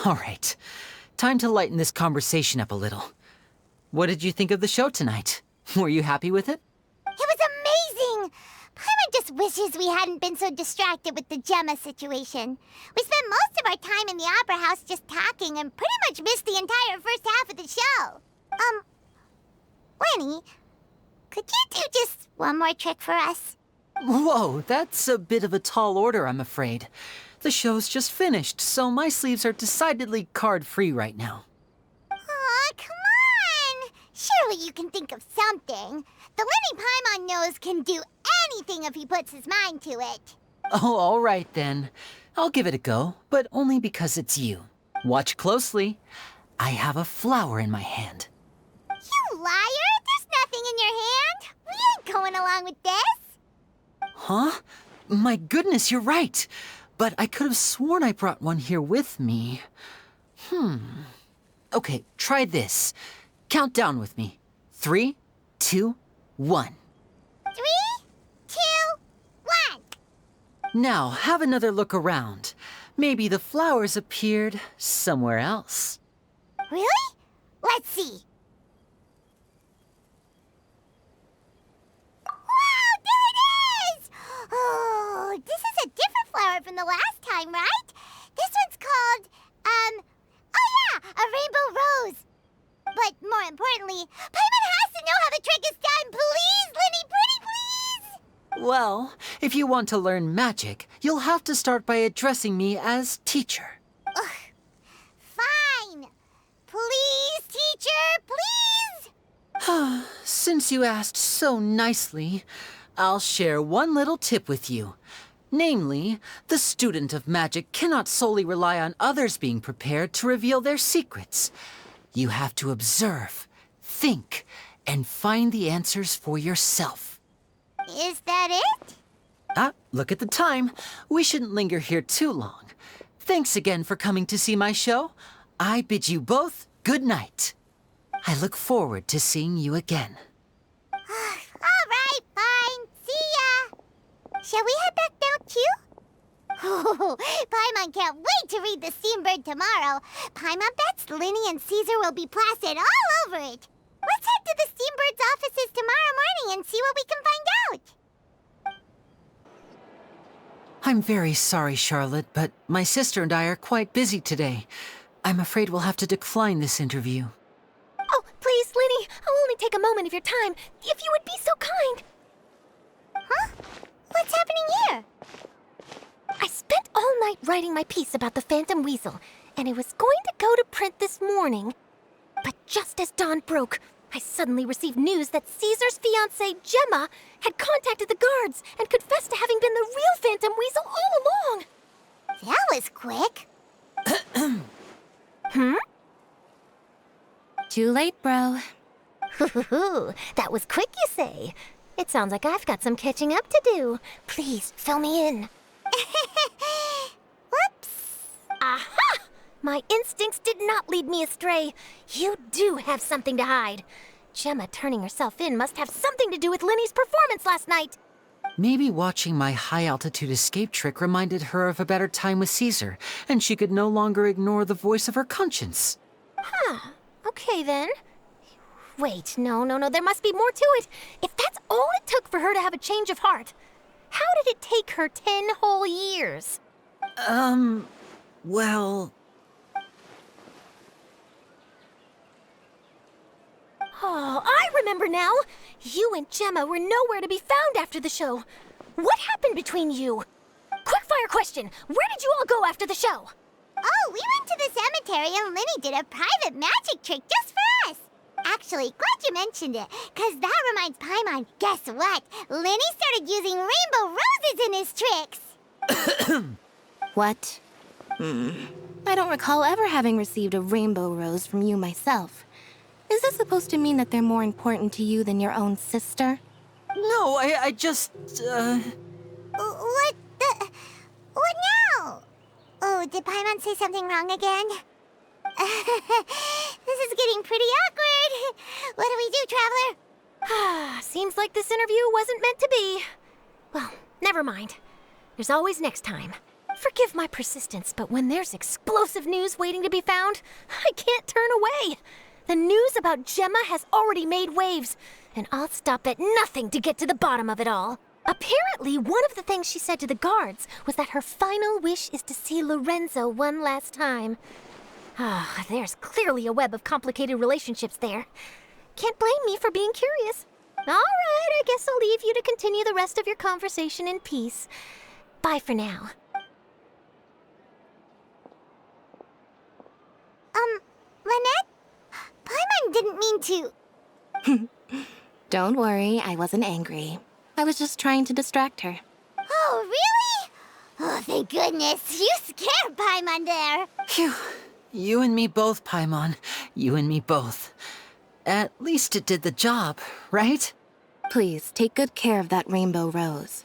All right, time to lighten this conversation up a little. What did you think of the show tonight? Were you happy with it? It was amazing! Paimon just wishes we hadn't been so distracted with the Gemma situation. We spent most of our time in the Opera House just talking and pretty much missed the entire first half of the show. Lyney, could you do just one more trick for us? Whoa, that's a bit of a tall order, I'm afraid. The show's just finished, so my sleeves are decidedly card-free right now. Aw, come on! Surely you can think of something. The Lyney Paimon knows can do anything if he puts his mind to it. Oh, all right then. I'll give it a go, but only because it's you. Watch closely. I have a flower in my hand. You liar! There's nothing in your hand! We ain't going along with this! Huh? My goodness, you're right. But I could have sworn I brought one here with me. Okay, try this. Count down with me. 3, 2, 1. 3, 2, 1. Now, have another look around. Maybe the flowers appeared somewhere else. Really? Let's see. Wow, there it is! Oh, this is a different flower from the last time, right? This one's called, oh yeah, a rainbow rose. But more importantly, Well, if you want to learn magic, you'll have to start by addressing me as teacher. Fine. Please, teacher, please. Since you asked so nicely, I'll share one little tip with you. Namely, the student of magic cannot solely rely on others being prepared to reveal their secrets. You have to observe, think, and find the answers for yourself. Is that it? Look at the time. We shouldn't linger here too long. Thanks again for coming to see my show. I bid you both good night. I look forward to seeing you again. All right, fine. See ya. Shall we head back now, too? Oh, Paimon can't wait to read The Steambird tomorrow. Paimon bets Lyney and Caesar will be plastered all over it. Let's head to the Steambird's offices tomorrow morning and see what we can find out. I'm very sorry, Charlotte, but my sister and I are quite busy today. I'm afraid we'll have to decline this interview. Oh, please, Lyney, I'll only take a moment of your time, if you would be so kind. Huh? What's happening here? I spent all night writing my piece about the Phantom Weasel, and it was going to go to print this morning. But just as dawn broke, I suddenly received news that Caesar's fiancée, Gemma, had contacted the guards and confessed to having been the real Phantom Weasel all along. That was quick. Too late, bro. That was quick, you say? It sounds like I've got some catching up to do. Please, fill me in. Whoops. Aha! My instincts did not lead me astray. You do have something to hide. Gemma turning herself in must have something to do with Lyney's performance last night. Maybe watching my high-altitude escape trick reminded her of a better time with Caesar, and she could no longer ignore the voice of her conscience. Huh. Okay, then. Wait, no, there must be more to it. If that's all it took for her to have a change of heart, how did it take her 10 whole years? Well... Oh, I remember now. You and Gemma were nowhere to be found after the show. What happened between you? Quickfire question. Where did you all go after the show? Oh, we went to the cemetery and Lyney did a private magic trick just for us. Actually, glad you mentioned it, because that reminds Paimon. Guess what? Lyney started using rainbow roses in his tricks. What? I don't recall ever having received a rainbow rose from you myself. Is this supposed to mean that they're more important to you than your own sister? No, I just, What now? Oh, did Paimon say something wrong again? This is getting pretty awkward. What do we do, Traveler? Seems like this interview wasn't meant to be. Well, never mind. There's always next time. Forgive my persistence, but when there's explosive news waiting to be found, I can't turn away. The news about Gemma has already made waves, and I'll stop at nothing to get to the bottom of it all. Apparently, one of the things she said to the guards was that her final wish is to see Lorenzo one last time. There's clearly a web of complicated relationships there. Can't blame me for being curious. All right, I guess I'll leave you to continue the rest of your conversation in peace. Bye for now. Lynette? Paimon didn't mean to... Don't worry, I wasn't angry. I was just trying to distract her. Oh, really? Oh, thank goodness. You scared Paimon there. Phew. You and me both, Paimon. You and me both. At least it did the job, right? Please, take good care of that rainbow rose.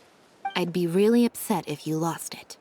I'd be really upset if you lost it.